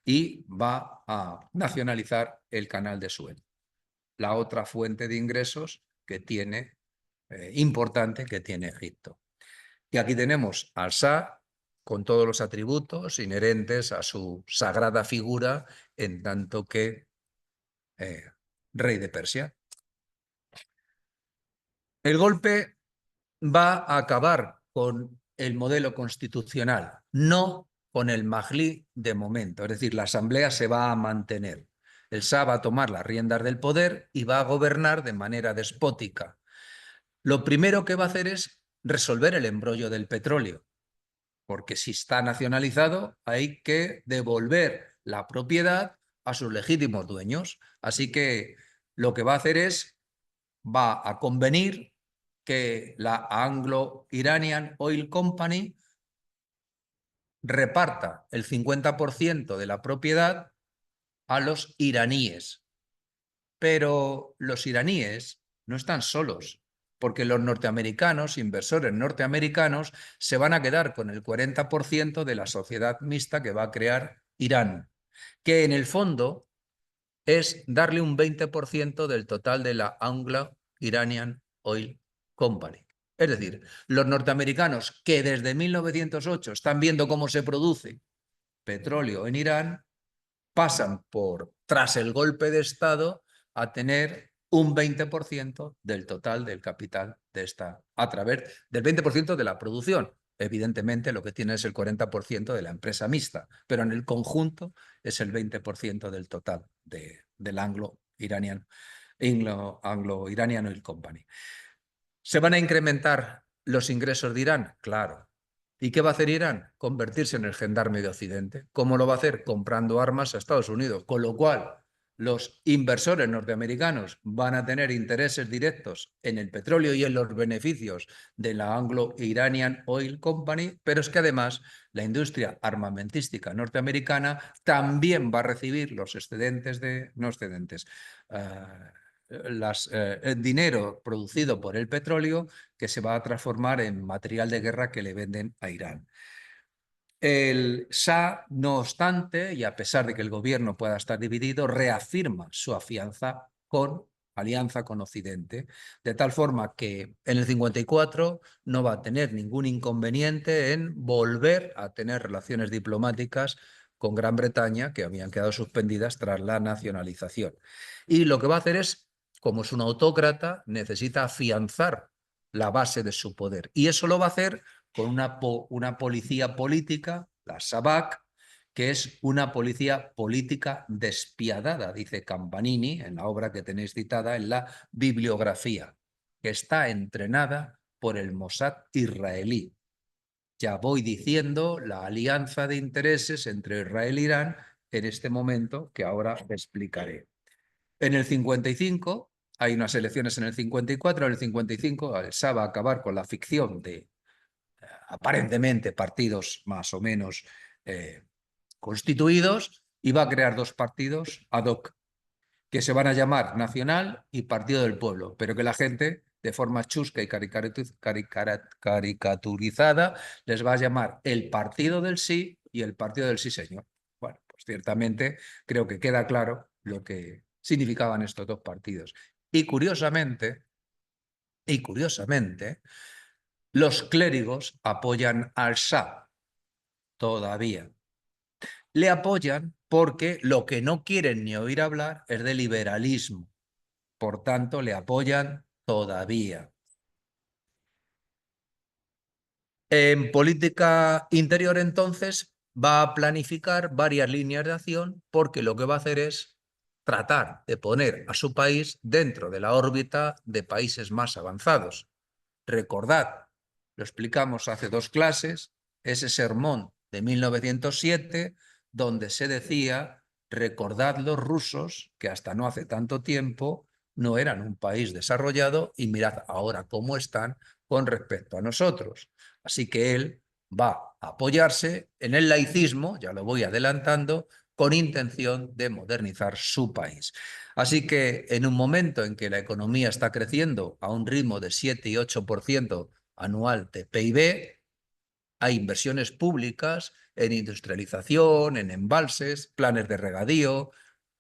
y va a nacionalizar el canal de Suez, la otra fuente de ingresos que tiene, importante que tiene Egipto. Y aquí tenemos al Shah con todos los atributos inherentes a su sagrada figura en tanto que rey de Persia. El golpe va a acabar con el modelo constitucional, no con el Majlí de momento. Es decir, la asamblea se va a mantener. El Shah va a tomar las riendas del poder y va a gobernar de manera despótica. Lo primero que va a hacer es resolver el embrollo del petróleo, porque si está nacionalizado hay que devolver la propiedad a sus legítimos dueños. Así que lo que va a hacer es, va a convenir que la Anglo-Iranian Oil Company reparta el 50% de la propiedad a los iraníes. Pero los iraníes no están solos, porque los norteamericanos, inversores norteamericanos, se van a quedar con el 40% de la sociedad mixta que va a crear Irán, que en el fondo es darle un 20% del total de la Anglo-Iranian Oil Company. Es decir, los norteamericanos que desde 1908 están viendo cómo se produce petróleo en Irán, pasan por, tras el golpe de Estado, a tener un 20% del total del capital de esta, a través del 20% de la producción. Evidentemente lo que tiene es el 40% de la empresa mixta, pero en el conjunto es el 20% del total del Anglo-Iranian Oil Company. ¿Se van a incrementar los ingresos de Irán? Claro. ¿Y qué va a hacer Irán? Convertirse en el gendarme de Occidente. ¿Cómo lo va a hacer? Comprando armas a Estados Unidos. Con lo cual, los inversores norteamericanos van a tener intereses directos en el petróleo y en los beneficios de la Anglo-Iranian Oil Company, pero es que además la industria armamentística norteamericana también va a recibir los excedentes de, no excedentes, el dinero producido por el petróleo que se va a transformar en material de guerra que le venden a Irán. El Shah, no obstante, y a pesar de que el gobierno pueda estar dividido, reafirma su alianza con Occidente, de tal forma que en el 54 no va a tener ningún inconveniente en volver a tener relaciones diplomáticas con Gran Bretaña, que habían quedado suspendidas tras la nacionalización. Y lo que va a hacer es, como es un autócrata, necesita afianzar la base de su poder. Y eso lo va a hacer con una policía política, la Sabak, que es una policía política despiadada, dice Campanini en la obra que tenéis citada en la bibliografía, que está entrenada por el Mossad israelí. Ya voy diciendo la alianza de intereses entre Israel e Irán en este momento que ahora explicaré. En el 55, hay unas elecciones en el 54, en el 55 el Shah va a acabar con la ficción de aparentemente partidos más o menos constituidos y va a crear dos partidos ad hoc que se van a llamar Nacional y Partido del Pueblo, pero que la gente de forma chusca y caricaturizada les va a llamar el Partido del Sí y el Partido del Sí, señor. Bueno, pues ciertamente creo que queda claro lo que significaban estos dos partidos. Y curiosamente, los clérigos apoyan al Shah todavía. Le apoyan porque lo que no quieren ni oír hablar es de liberalismo. Por tanto, le apoyan todavía. En política interior, entonces, va a planificar varias líneas de acción porque lo que va a hacer es tratar de poner a su país dentro de la órbita de países más avanzados. Recordad, lo explicamos hace dos clases, ese sermón de 1907, donde se decía recordad los rusos que hasta no hace tanto tiempo no eran un país desarrollado y mirad ahora cómo están con respecto a nosotros. Así que él va a apoyarse en el laicismo, ya lo voy adelantando, con intención de modernizar su país. Así que en un momento en que la economía está creciendo a un ritmo de 7 y 8% anual de PIB, hay inversiones públicas en industrialización, en embalses, planes de regadío,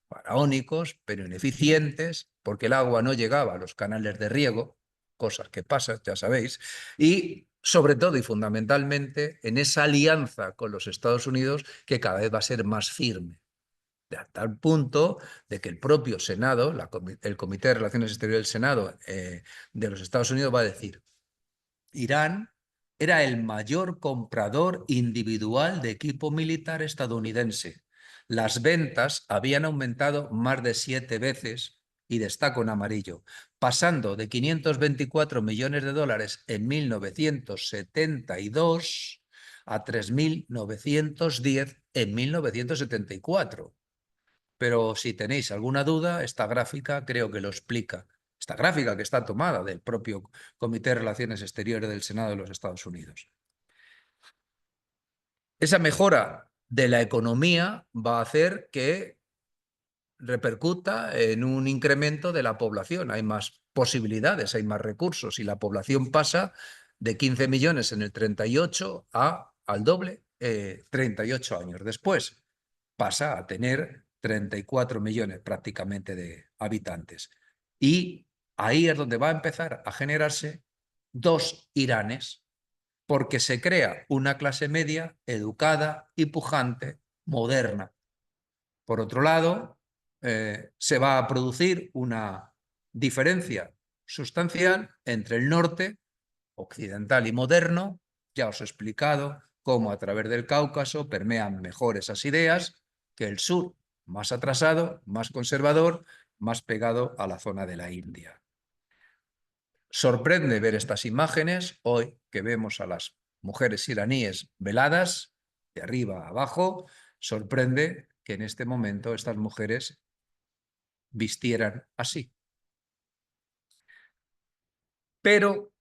faraónicos, pero ineficientes, porque el agua no llegaba a los canales de riego, cosas que pasan, ya sabéis, y sobre todo y fundamentalmente en esa alianza con los Estados Unidos que cada vez va a ser más firme, de tal punto de que el propio Senado, el Comité de Relaciones Exteriores del Senado de los Estados Unidos va a decir: Irán era el mayor comprador individual de equipo militar estadounidense. Las ventas habían aumentado más de 7 veces, y destaco en amarillo, pasando de 524 millones de dólares en 1972 a 3.910 en 1974. Pero si tenéis alguna duda, esta gráfica creo que lo explica. Esta gráfica que está tomada del propio Comité de Relaciones Exteriores del Senado de los Estados Unidos. Esa mejora de la economía va a hacer que repercuta en un incremento de la población. Hay más posibilidades, hay más recursos y la población pasa de 15 millones en el 38 al doble 38 años después. Pasa a tener 34 millones prácticamente de habitantes. Y ahí es donde va a empezar a generarse dos Iranes, porque se crea una clase media educada y pujante, moderna. Por otro lado, se va a producir una diferencia sustancial entre el norte, occidental y moderno. Ya os he explicado cómo a través del Cáucaso permean mejor esas ideas que el sur, más atrasado, más conservador, más pegado a la zona de la India. Sorprende ver estas imágenes hoy que vemos a las mujeres iraníes veladas, de arriba a abajo. Sorprende que en este momento estas mujeres vistieran así. Pero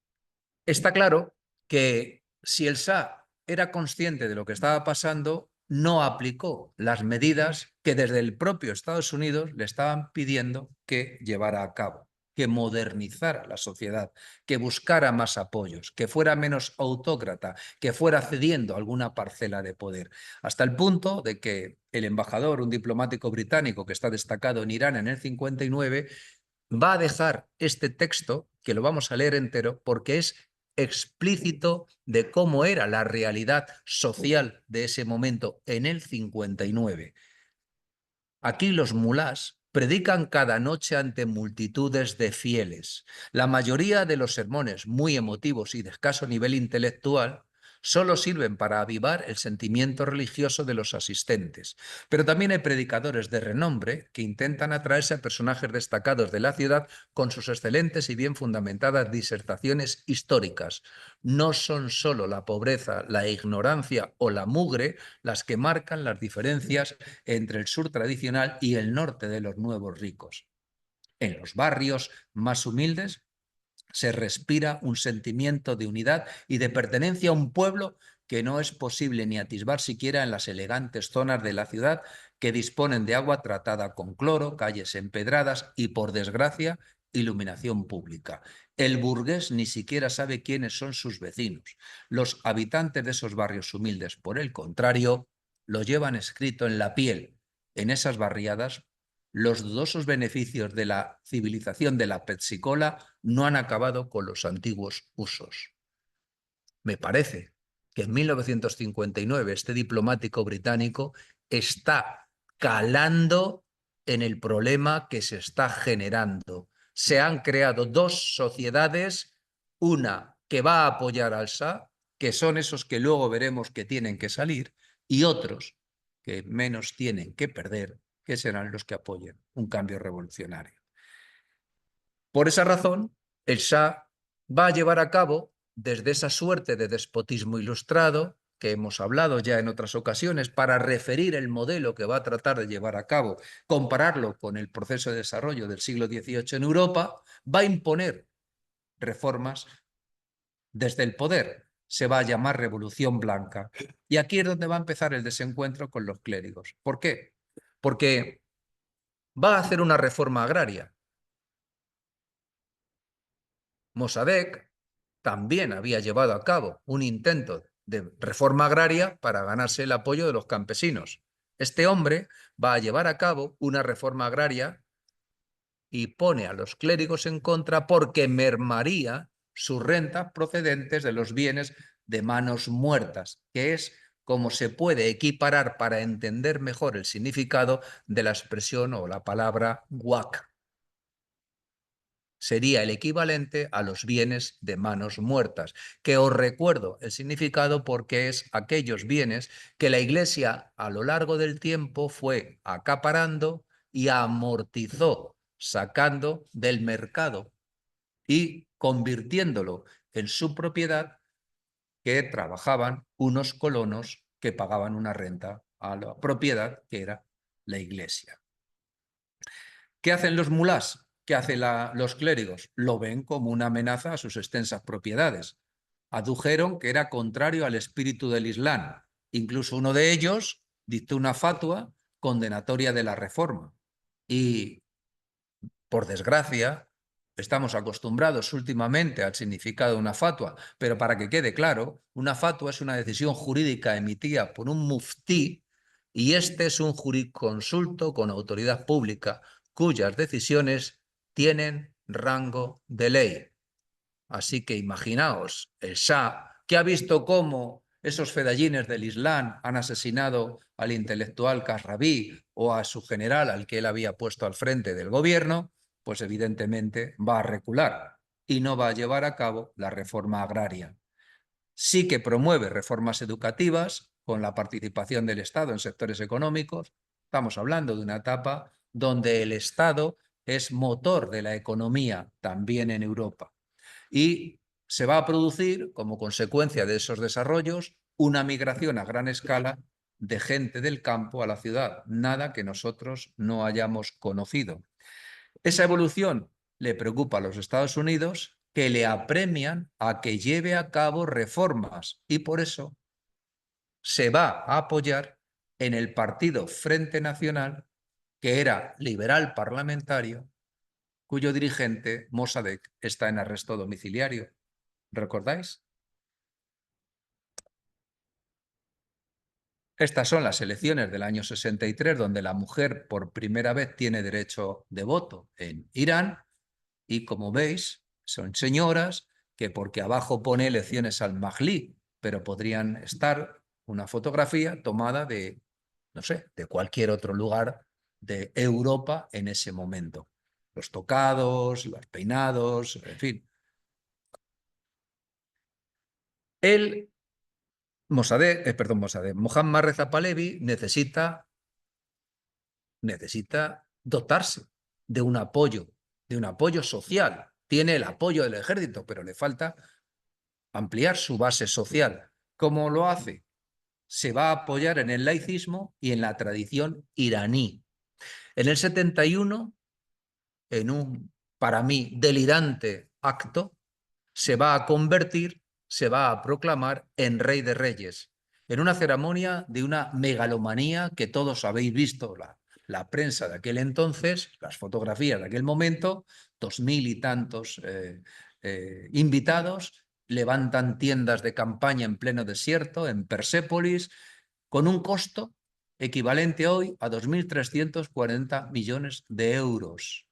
está claro que si el Shah era consciente de lo que estaba pasando, no aplicó las medidas que desde el propio Estados Unidos le estaban pidiendo que llevara a cabo, que modernizara la sociedad, que buscara más apoyos, que fuera menos autócrata, que fuera cediendo alguna parcela de poder, hasta el punto de que el embajador, un diplomático británico que está destacado en Irán en el 59, va a dejar este texto, que lo vamos a leer entero, porque es explícito de cómo era la realidad social de ese momento en el 59. Aquí los mulás predican cada noche ante multitudes de fieles. La mayoría de los sermones, muy emotivos y de escaso nivel intelectual, solo sirven para avivar el sentimiento religioso de los asistentes. Pero también hay predicadores de renombre que intentan atraerse a personajes destacados de la ciudad con sus excelentes y bien fundamentadas disertaciones históricas. No son solo la pobreza, la ignorancia o la mugre las que marcan las diferencias entre el sur tradicional y el norte de los nuevos ricos. En los barrios más humildes se respira un sentimiento de unidad y de pertenencia a un pueblo que no es posible ni atisbar siquiera en las elegantes zonas de la ciudad que disponen de agua tratada con cloro, calles empedradas y, por desgracia, iluminación pública. El burgués ni siquiera sabe quiénes son sus vecinos. Los habitantes de esos barrios humildes, por el contrario, lo llevan escrito en la piel. En esas barriadas, los dudosos beneficios de la civilización de la Pepsi-Cola no han acabado con los antiguos usos. Me parece que en 1959 este diplomático británico está calando en el problema que se está generando. Se han creado dos sociedades, una que va a apoyar al Shah, que son esos que luego veremos que tienen que salir, y otros que menos tienen que perder, que serán los que apoyen un cambio revolucionario. Por esa razón, el Shah va a llevar a cabo, desde esa suerte de despotismo ilustrado, que hemos hablado ya en otras ocasiones, para referir el modelo que va a tratar de llevar a cabo, compararlo con el proceso de desarrollo del siglo XVIII en Europa, va a imponer reformas desde el poder. Se va a llamar Revolución Blanca. Y aquí es donde va a empezar el desencuentro con los clérigos. ¿Por qué? Porque va a hacer una reforma agraria. Mossadegh también había llevado a cabo un intento de reforma agraria para ganarse el apoyo de los campesinos. Este hombre va a llevar a cabo una reforma agraria y pone a los clérigos en contra porque mermaría sus rentas procedentes de los bienes de manos muertas, que es como se puede equiparar para entender mejor el significado de la expresión o la palabra waqf. Sería el equivalente a los bienes de manos muertas, que os recuerdo el significado porque es aquellos bienes que la Iglesia a lo largo del tiempo fue acaparando y amortizó, sacando del mercado y convirtiéndolo en su propiedad, que trabajaban unos colonos que pagaban una renta a la propiedad que era la Iglesia. ¿Qué hacen los mulás? ¿Qué hacen los clérigos? Lo ven como una amenaza a sus extensas propiedades. Adujeron que era contrario al espíritu del Islam. Incluso uno de ellos dictó una fatua condenatoria de la reforma. Y, por desgracia, estamos acostumbrados últimamente al significado de una fatua, pero para que quede claro, una fatua es una decisión jurídica emitida por un muftí y este es un jurisconsulto con autoridad pública cuyas decisiones tienen rango de ley. Así que imaginaos, el Shah, que ha visto cómo esos fedayines del Islam han asesinado al intelectual Kasraví o a su general al que él había puesto al frente del gobierno, pues evidentemente va a recular y no va a llevar a cabo la reforma agraria. Sí que promueve reformas educativas con la participación del Estado en sectores económicos. Estamos hablando de una etapa donde el Estado es motor de la economía también en Europa. Y se va a producir, como consecuencia de esos desarrollos, una migración a gran escala de gente del campo a la ciudad, nada que nosotros no hayamos conocido. Esa evolución le preocupa a los Estados Unidos, que le apremian a que lleve a cabo reformas y por eso se va a apoyar en el partido Frente Nacional, que era liberal parlamentario, cuyo dirigente, Mossadegh, está en arresto domiciliario. ¿Recordáis? Estas son las elecciones del año 63, donde la mujer por primera vez tiene derecho de voto en Irán y, como veis, son señoras que, porque abajo pone elecciones al Mahdi, pero podrían estar una fotografía tomada de, no sé, de cualquier otro lugar de Europa en ese momento. Los tocados, los peinados, en fin. Mohammad Reza Pahlavi necesita dotarse de un apoyo social. Tiene el apoyo del ejército, pero le falta ampliar su base social. ¿Cómo lo hace? Se va a apoyar en el laicismo y en la tradición iraní. En el 71, en un, para mí, delirante acto, se va a proclamar en Rey de Reyes, en una ceremonia de una megalomanía que todos habéis visto, la prensa de aquel entonces, las fotografías de aquel momento, 2000 y tantos invitados, levantan tiendas de campaña en pleno desierto, en Persépolis, con un costo equivalente hoy a 2.340 millones de euros.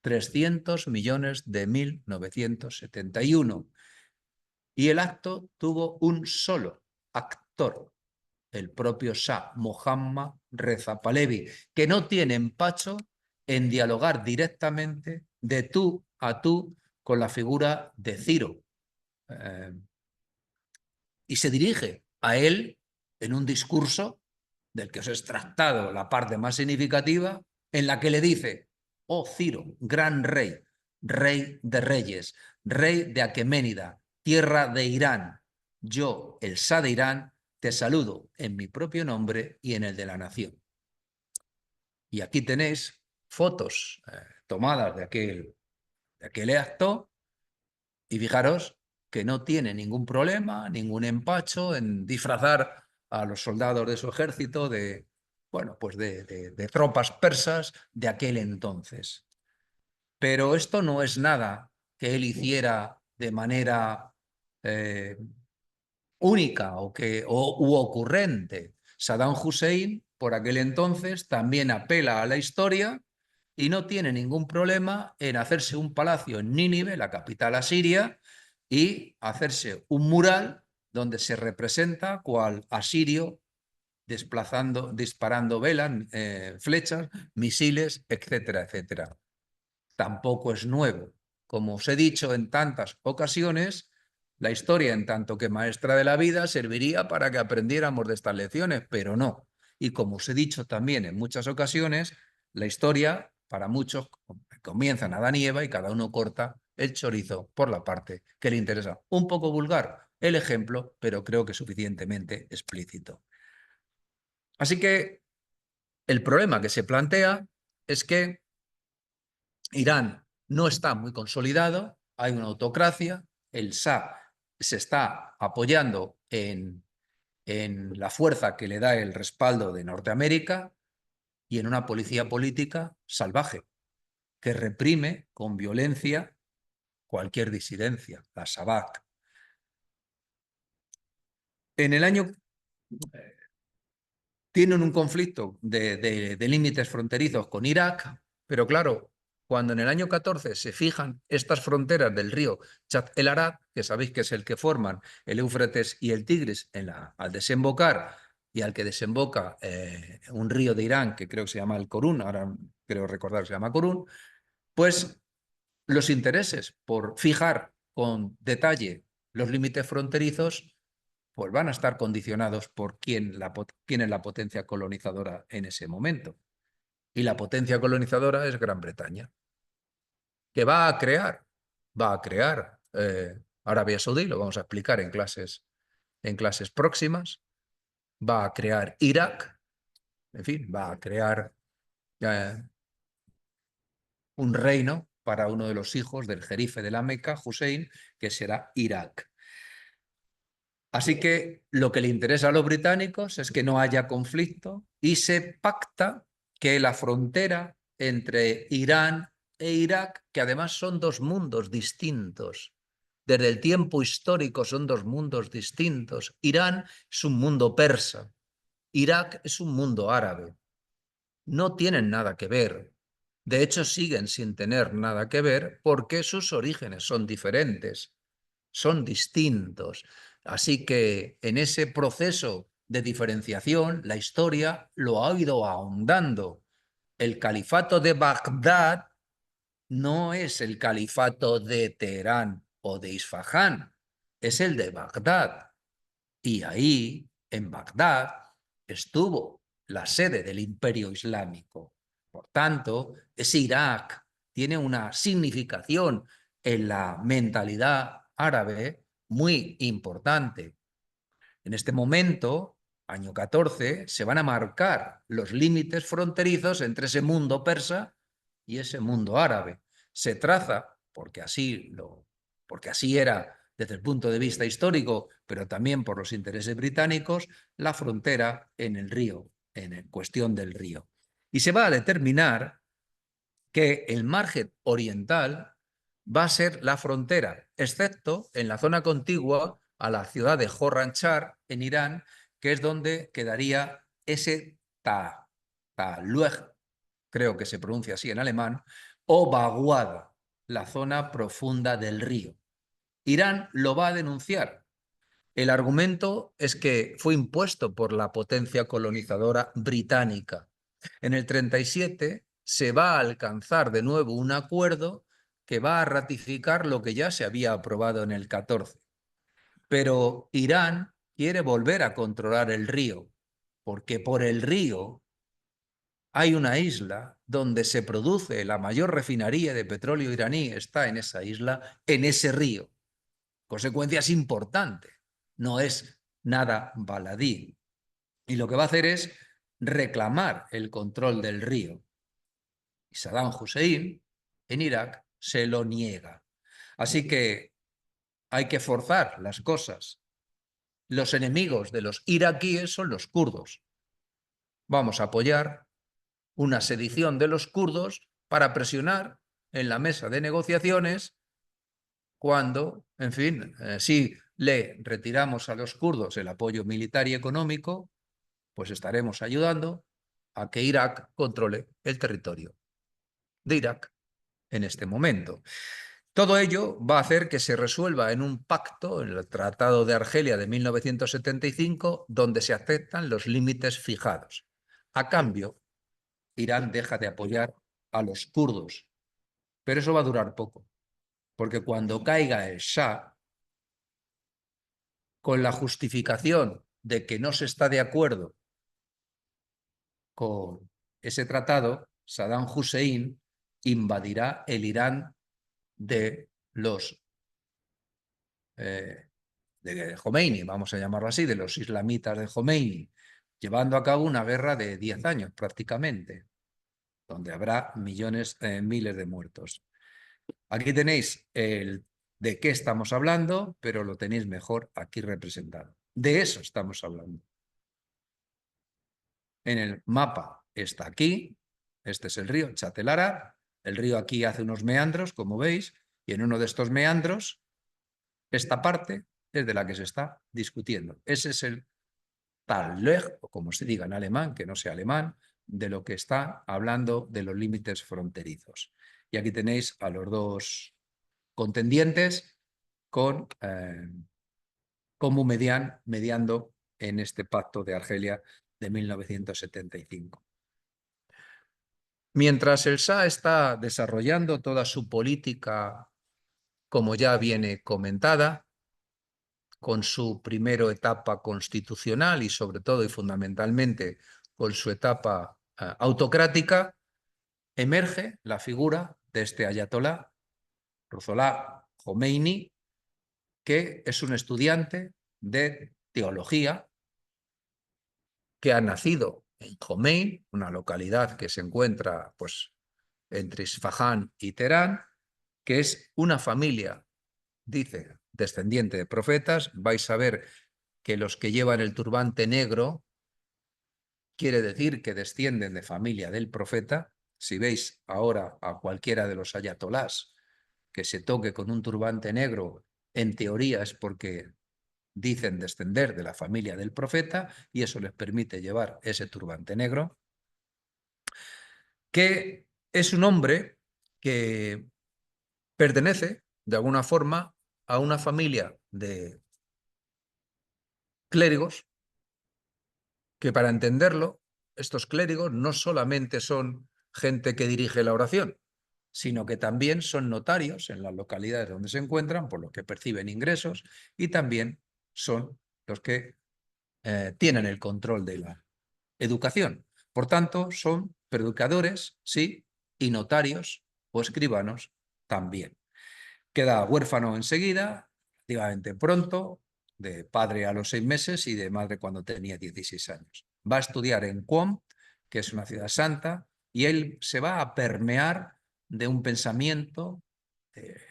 300 millones de 1971. Y el acto tuvo un solo actor, el propio Shah, Mohammad Reza Pahlavi, que no tiene empacho en dialogar directamente de tú a tú con la figura de Ciro. Y se dirige a él en un discurso del que os he extractado la parte más significativa, en la que le dice: oh Ciro, gran rey, rey de reyes, rey de Aqueménida, tierra de Irán, Yo, el Shah de Irán, te saludo en mi propio nombre y en el de la nación. Y aquí tenéis fotos tomadas de aquel acto y fijaros que no tiene ningún problema, ningún empacho en disfrazar a los soldados de su ejército de, bueno, pues de tropas persas de aquel entonces. Pero esto no es nada que él hiciera de manera única u ocurrente. Saddam Hussein, por aquel entonces, también apela a la historia y no tiene ningún problema en hacerse un palacio en Nínive, la capital asiria, y hacerse un mural donde se representa cual asirio disparando velas, flechas, misiles, etcétera, etcétera. Tampoco es nuevo. Como os he dicho en tantas ocasiones, la historia, en tanto que maestra de la vida, serviría para que aprendiéramos de estas lecciones, pero no. Y como os he dicho también en muchas ocasiones, la historia, para muchos, comienza en Adán y Eva y cada uno corta el chorizo por la parte que le interesa. Un poco vulgar el ejemplo, pero creo que suficientemente explícito. Así que el problema que se plantea es que Irán no está muy consolidado, hay una autocracia, el Shah se está apoyando en la fuerza que le da el respaldo de Norteamérica y en una policía política salvaje que reprime con violencia cualquier disidencia, la Shabak. En el año tienen un conflicto de límites fronterizos con Irak, pero claro, cuando en el año 14 se fijan estas fronteras del río Chat el Arab, que sabéis que es el que forman el Éufrates y el Tigris al desembocar y al que desemboca un río de Irán que creo que se llama el Korun, ahora creo recordar que se llama Korun, pues los intereses por fijar con detalle los límites fronterizos pues van a estar condicionados por quién es la potencia colonizadora en ese momento. Y la potencia colonizadora es Gran Bretaña, que va a crear Arabia Saudí, lo vamos a explicar en clases próximas, va a crear Irak, en fin, va a crear eh, un reino para uno de los hijos del jerife de la Meca, Hussein, que será Irak. Así que lo que le interesa a los británicos es que no haya conflicto y se pacta que la frontera entre Irán e Irak, que además son dos mundos distintos, desde el tiempo histórico son dos mundos distintos. Irán es un mundo persa, Irak es un mundo árabe. No tienen nada que ver. De hecho, siguen sin tener nada que ver porque sus orígenes son diferentes, son distintos. Así que en ese proceso de diferenciación, la historia lo ha ido ahondando. El califato de Bagdad no es el califato de Teherán o de Isfahán, es el de Bagdad. Y ahí, en Bagdad, estuvo la sede del Imperio Islámico. Por tanto, ese Irak tiene una significación en la mentalidad árabe muy importante. En este momento, año 14, se van a marcar los límites fronterizos entre ese mundo persa y ese mundo árabe. Se traza, porque así era desde el punto de vista histórico, pero también por los intereses británicos, la frontera en el río, en cuestión del río. Y se va a determinar que el margen oriental va a ser la frontera, excepto en la zona contigua a la ciudad de Khorramshahr, en Irán, que es donde quedaría ese Taluej, creo que se pronuncia así en alemán, o Baguada, la zona profunda del río. Irán lo va a denunciar. El argumento es que fue impuesto por la potencia colonizadora británica. En el 37 se va a alcanzar de nuevo un acuerdo que va a ratificar lo que ya se había aprobado en el 14. Pero Irán quiere volver a controlar el río, porque por el río hay una isla donde se produce la mayor refinería de petróleo iraní, está en esa isla, en ese río. Consecuencia es importante. no es nada baladí. Y lo que va a hacer es reclamar el control del río. Y Saddam Hussein, en Irak, se lo niega. Así que hay que forzar las cosas. Los enemigos de los iraquíes son los kurdos. Vamos a apoyar una sedición de los kurdos para presionar en la mesa de negociaciones cuando, en fin, si le retiramos a los kurdos el apoyo militar y económico, pues estaremos ayudando a que Irak controle el territorio de Irak en este momento. Todo ello va a hacer que se resuelva en un pacto, en el Tratado de Argelia de 1975, donde se aceptan los límites fijados. A cambio, Irán deja de apoyar a los kurdos, pero eso va a durar poco, porque cuando caiga el Shah, con la justificación de que no se está de acuerdo con ese tratado, Saddam Hussein invadirá el Irán de los de Khomeini, vamos a llamarlo así, de los islamitas de Khomeini, llevando a cabo una guerra de 10 años prácticamente, donde habrá miles de muertos. Aquí tenéis de qué estamos hablando, pero lo tenéis mejor aquí representado. De eso estamos hablando. En el mapa está aquí, este es el río Chatelara, el río aquí hace unos meandros, como veis, y en uno de estos meandros, esta parte es de la que se está discutiendo. Ese es el Talleg, o como se diga en alemán, que no sea alemán, de lo que está hablando de los límites fronterizos. Y aquí tenéis a los dos contendientes con como mediando en este pacto de Argelia de 1975. Mientras el Shah está desarrollando toda su política, como ya viene comentada, con su primera etapa constitucional y sobre todo y fundamentalmente con su etapa autocrática, emerge la figura de este ayatolá, Ruhollah Khomeini, que es un estudiante de teología que ha nacido en Khomeini, una localidad que se encuentra pues, entre Isfahán y Teherán, que es una familia, dice, descendiente de profetas. Vais a ver que los que llevan el turbante negro quiere decir que descienden de familia del profeta. Si veis ahora a cualquiera de los ayatolás que se toque con un turbante negro, en teoría es porque dicen descender de la familia del profeta y eso les permite llevar ese turbante negro, que es un hombre que pertenece de alguna forma a una familia de clérigos que, para entenderlo, estos clérigos no solamente son gente que dirige la oración, sino que también son notarios en las localidades donde se encuentran, por lo que perciben ingresos, y también son los que tienen el control de la educación. Por tanto, son predicadores, sí, y notarios o escribanos también. Queda huérfano enseguida, relativamente pronto, de padre a los 6 meses y de madre cuando tenía 16 años. Va a estudiar en Qom, que es una ciudad santa, y él se va a permear de un pensamiento,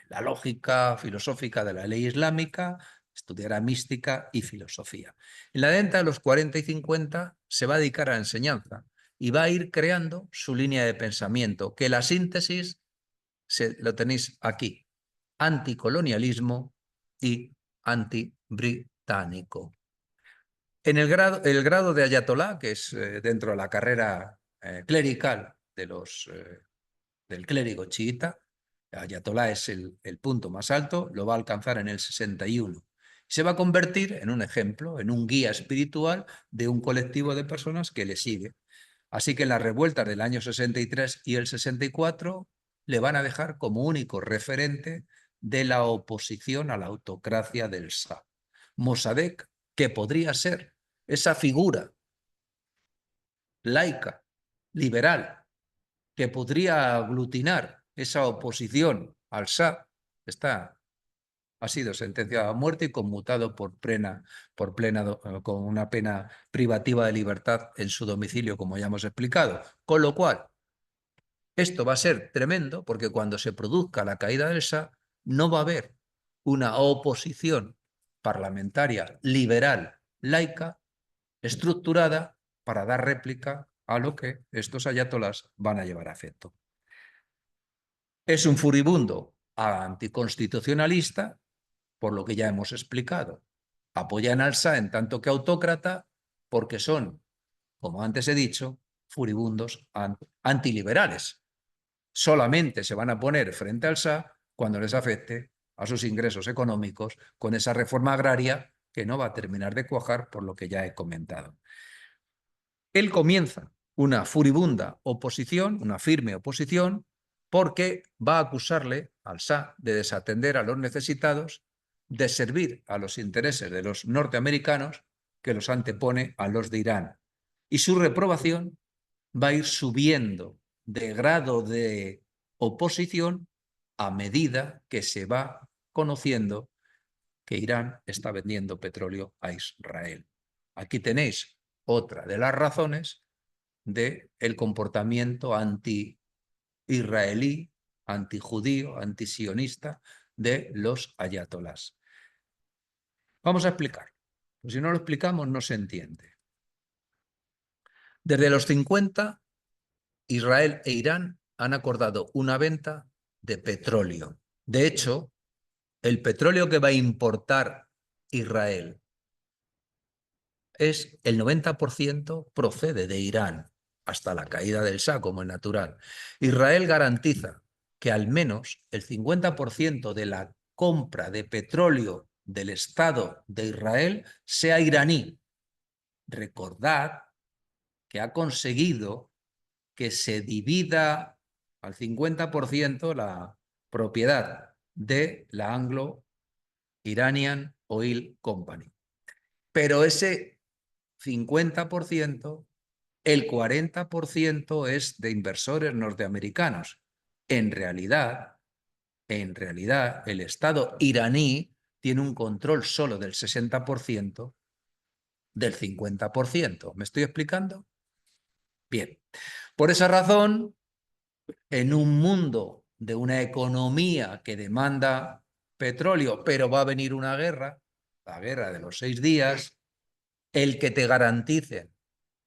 la lógica filosófica de la ley islámica, estudiará mística y filosofía. En la década de los 40 y 50 se va a dedicar a la enseñanza y va a ir creando su línea de pensamiento, que la síntesis lo tenéis aquí: anticolonialismo y antibritánico. En el grado de ayatolá, que es dentro de la carrera clerical del clérigo chiita, ayatolá es el punto más alto, lo va a alcanzar en el 61. Se va a convertir en un ejemplo, en un guía espiritual de un colectivo de personas que le sigue. Así que en las revueltas del año 63 y el 64 le van a dejar como único referente de la oposición a la autocracia del Shah. Mossadegh, que podría ser esa figura laica, liberal, que podría aglutinar esa oposición al Shah, está ha sido sentenciado a muerte y conmutado con una pena privativa de libertad en su domicilio, como ya hemos explicado. Con lo cual, esto va a ser tremendo porque cuando se produzca la caída del Shah no va a haber una oposición parlamentaria liberal, laica, estructurada para dar réplica a lo que estos ayatolás van a llevar a efecto. Es un furibundo anticonstitucionalista, por lo que ya hemos explicado. Apoyan al Shah en tanto que autócrata porque son, como antes he dicho, furibundos antiliberales. Solamente se van a poner frente al Shah cuando les afecte a sus ingresos económicos con esa reforma agraria que no va a terminar de cuajar por lo que ya he comentado. Él comienza una furibunda oposición, una firme oposición, porque va a acusarle al Shah de desatender a los necesitados, de servir a los intereses de los norteamericanos, que los antepone a los de Irán. Y su reprobación va a ir subiendo de grado de oposición a medida que se va conociendo que Irán está vendiendo petróleo a Israel. Aquí tenéis otra de las razones del comportamiento anti-israelí, antijudío, antisionista de los ayatolás. Vamos a explicar. Pues si no lo explicamos, no se entiende. Desde los 50, Israel e Irán han acordado una venta de petróleo. De hecho, el petróleo que va a importar Israel es el 90% procede de Irán, hasta la caída del Shah, como es natural. Israel garantiza que al menos el 50% de la compra de petróleo del Estado de Israel sea iraní. Recordad que ha conseguido que se divida al 50% la propiedad de la Anglo-Iranian Oil Company. Pero ese 50%, el 40% es de inversores norteamericanos. En realidad, el Estado iraní tiene un control solo del 60% del 50%. ¿Me estoy explicando? Bien. Por esa razón, en un mundo de una economía que demanda petróleo, pero va a venir una guerra, la guerra de los 6 días, el que te garanticen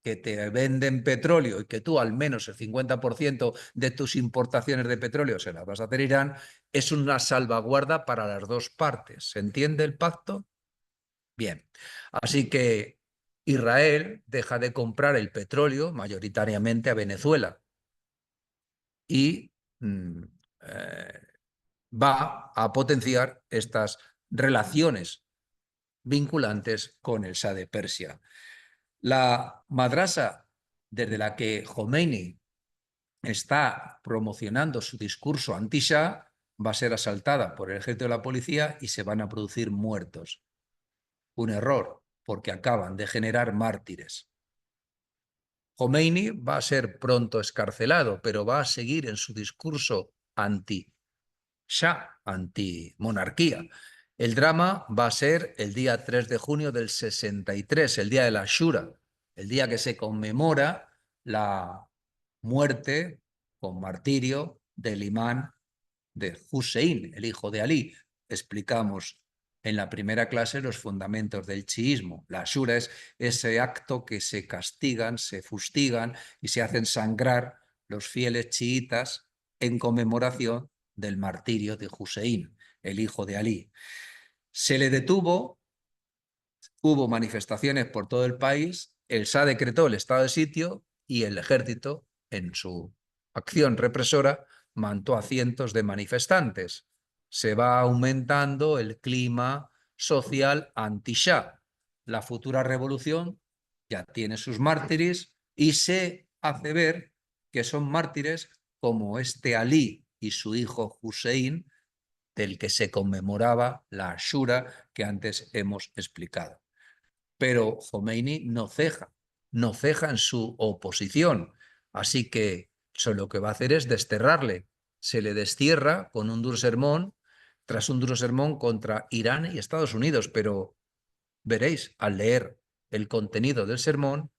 que te venden petróleo y que tú al menos el 50% de tus importaciones de petróleo se las vas a hacer a Irán, es una salvaguarda para las dos partes. ¿Se entiende el pacto? Bien. Así que Israel deja de comprar el petróleo mayoritariamente a Venezuela y va a potenciar estas relaciones vinculantes con el Shah de Persia. La madrasa desde la que Khomeini está promocionando su discurso anti-Shah va a ser asaltada por el ejército de la policía y se van a producir muertos. Un error, porque acaban de generar mártires. Khomeini va a ser pronto escarcelado, pero va a seguir en su discurso anti-Shah, anti-monarquía. El drama va a ser el día 3 de junio del 63, el día de la Ashura, el día que se conmemora la muerte con martirio del imán de Hussein, el hijo de Ali. Explicamos en la primera clase los fundamentos del chiismo. La Ashura es ese acto que se castigan, se fustigan y se hacen sangrar los fieles chiitas en conmemoración del martirio de Hussein, el hijo de Ali. Se le detuvo, hubo manifestaciones por todo el país, el Shah decretó el estado de sitio y el ejército, en su acción represora, mató a cientos de manifestantes. Se va aumentando el clima social anti-Shah. La futura revolución ya tiene sus mártires y se hace ver que son mártires como este Ali y su hijo Hussein, del que se conmemoraba la Ashura que antes hemos explicado. Pero Khomeini no ceja en su oposición, así que lo que va a hacer es desterrarle. Se le destierra con un duro sermón, tras un duro sermón contra Irán y Estados Unidos, pero veréis al leer el contenido del sermón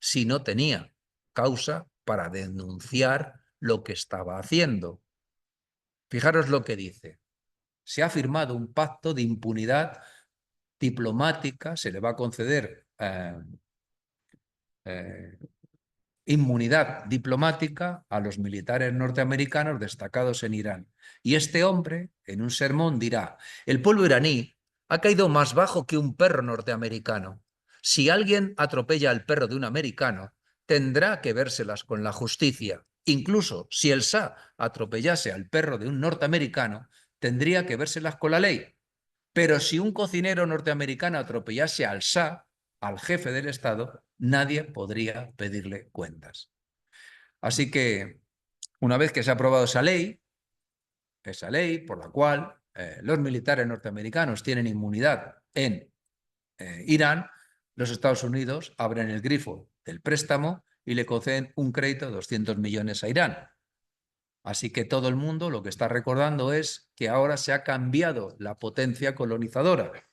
si no tenía causa para denunciar lo que estaba haciendo. Fijaros lo que dice. Se ha firmado un pacto de impunidad diplomática, se le va a conceder inmunidad diplomática a los militares norteamericanos destacados en Irán. Y este hombre, en un sermón, dirá: el pueblo iraní ha caído más bajo que un perro norteamericano. Si alguien atropella al perro de un americano, tendrá que vérselas con la justicia. Incluso si el Shah atropellase al perro de un norteamericano, tendría que vérselas con la ley. Pero si un cocinero norteamericano atropellase al Shah, al jefe del Estado, nadie podría pedirle cuentas. Así que, una vez que se ha aprobado esa ley por la cual los militares norteamericanos tienen inmunidad en Irán, los Estados Unidos abren el grifo del préstamo y le conceden un crédito de 200 millones a Irán. Así que todo el mundo lo que está recordando es que ahora se ha cambiado la potencia colonizadora.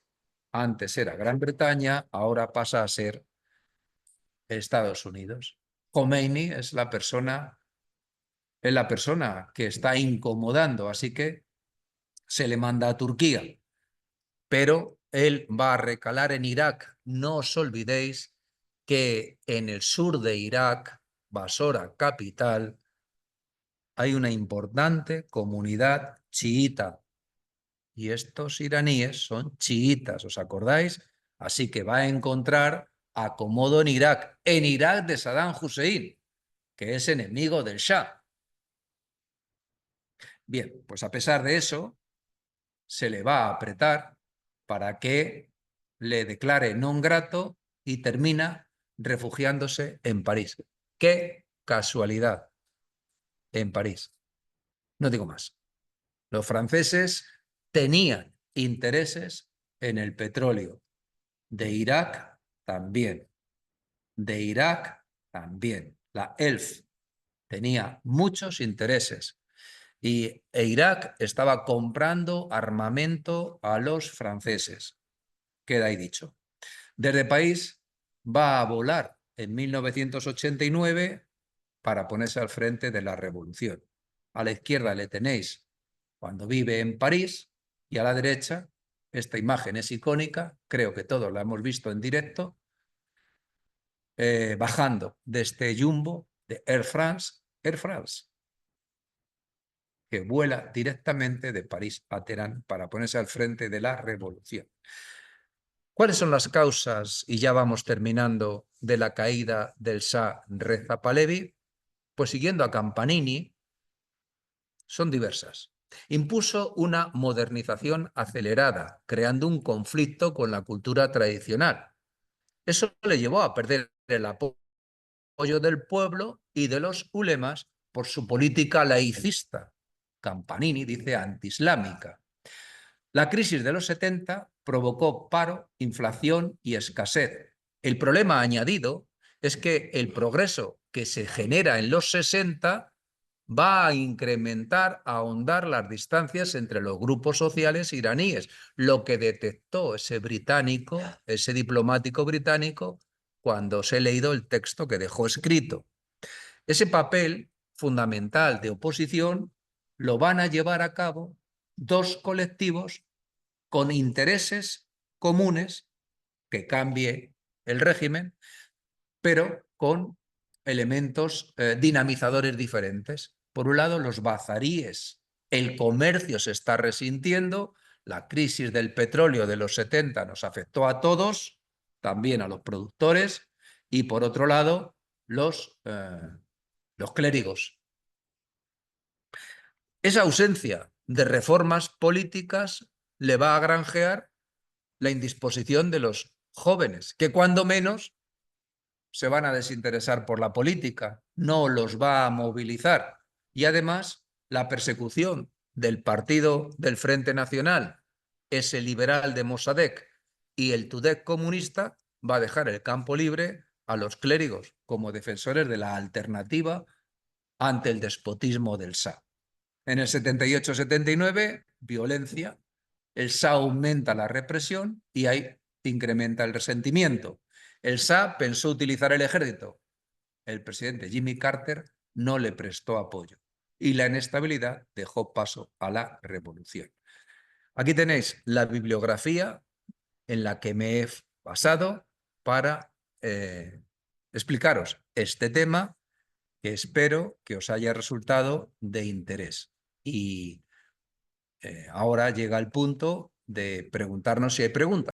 Antes era Gran Bretaña, ahora pasa a ser Estados Unidos. Khomeini es la persona que está incomodando, así que se le manda a Turquía. Pero él va a recalar en Irak. No os olvidéis que en el sur de Irak, Basora capital, hay una importante comunidad chiita. Y estos iraníes son chiitas, ¿os acordáis? Así que va a encontrar acomodo en Irak de Saddam Hussein, que es enemigo del Shah. Bien, pues a pesar de eso, se le va a apretar para que le declare non grato y termina refugiándose en París. ¡Qué casualidad! En París. No digo más. Los franceses tenían intereses en el petróleo. De Irak también. De Irak también. La ELF tenía muchos intereses e Irak estaba comprando armamento a los franceses. Queda ahí dicho. Desde París va a volar en 1989 para ponerse al frente de la revolución. A la izquierda le tenéis cuando vive en París y a la derecha, esta imagen es icónica, creo que todos la hemos visto en directo, bajando de este jumbo de Air France, que vuela directamente de París a Teherán para ponerse al frente de la revolución. ¿Cuáles son las causas, y ya vamos terminando, de la caída del Shah Reza Pahlavi? Pues siguiendo a Campanini, son diversas. Impuso una modernización acelerada, creando un conflicto con la cultura tradicional. Eso le llevó a perder el apoyo del pueblo y de los ulemas por su política laicista. Campanini dice antiislámica. La crisis de los 70 provocó paro, inflación y escasez. El problema añadido es que el progreso que se genera en los 60 va a incrementar, a ahondar las distancias entre los grupos sociales iraníes, lo que detectó ese diplomático británico, cuando os he leído el texto que dejó escrito. Ese papel fundamental de oposición lo van a llevar a cabo dos colectivos con intereses comunes, que cambie el régimen, pero con elementos dinamizadores diferentes. Por un lado, los bazaríes. El comercio se está resintiendo, la crisis del petróleo de los 70 nos afectó a todos, también a los productores, y por otro lado, los clérigos. Esa ausencia de reformas políticas le va a granjear la indisposición de los jóvenes, que cuando menos se van a desinteresar por la política, no los va a movilizar. Y además, la persecución del partido del Frente Nacional, ese liberal de Mossadegh, y el Tudeh comunista, va a dejar el campo libre a los clérigos como defensores de la alternativa ante el despotismo del Shah. En el 78-79 violencia, el SA aumenta la represión y ahí incrementa el resentimiento. El SA pensó utilizar el ejército. El presidente Jimmy Carter no le prestó apoyo y la inestabilidad dejó paso a la revolución. Aquí tenéis la bibliografía en la que me he basado para explicaros este tema, que espero que os haya resultado de interés. Y ahora llega el punto de preguntarnos si hay preguntas.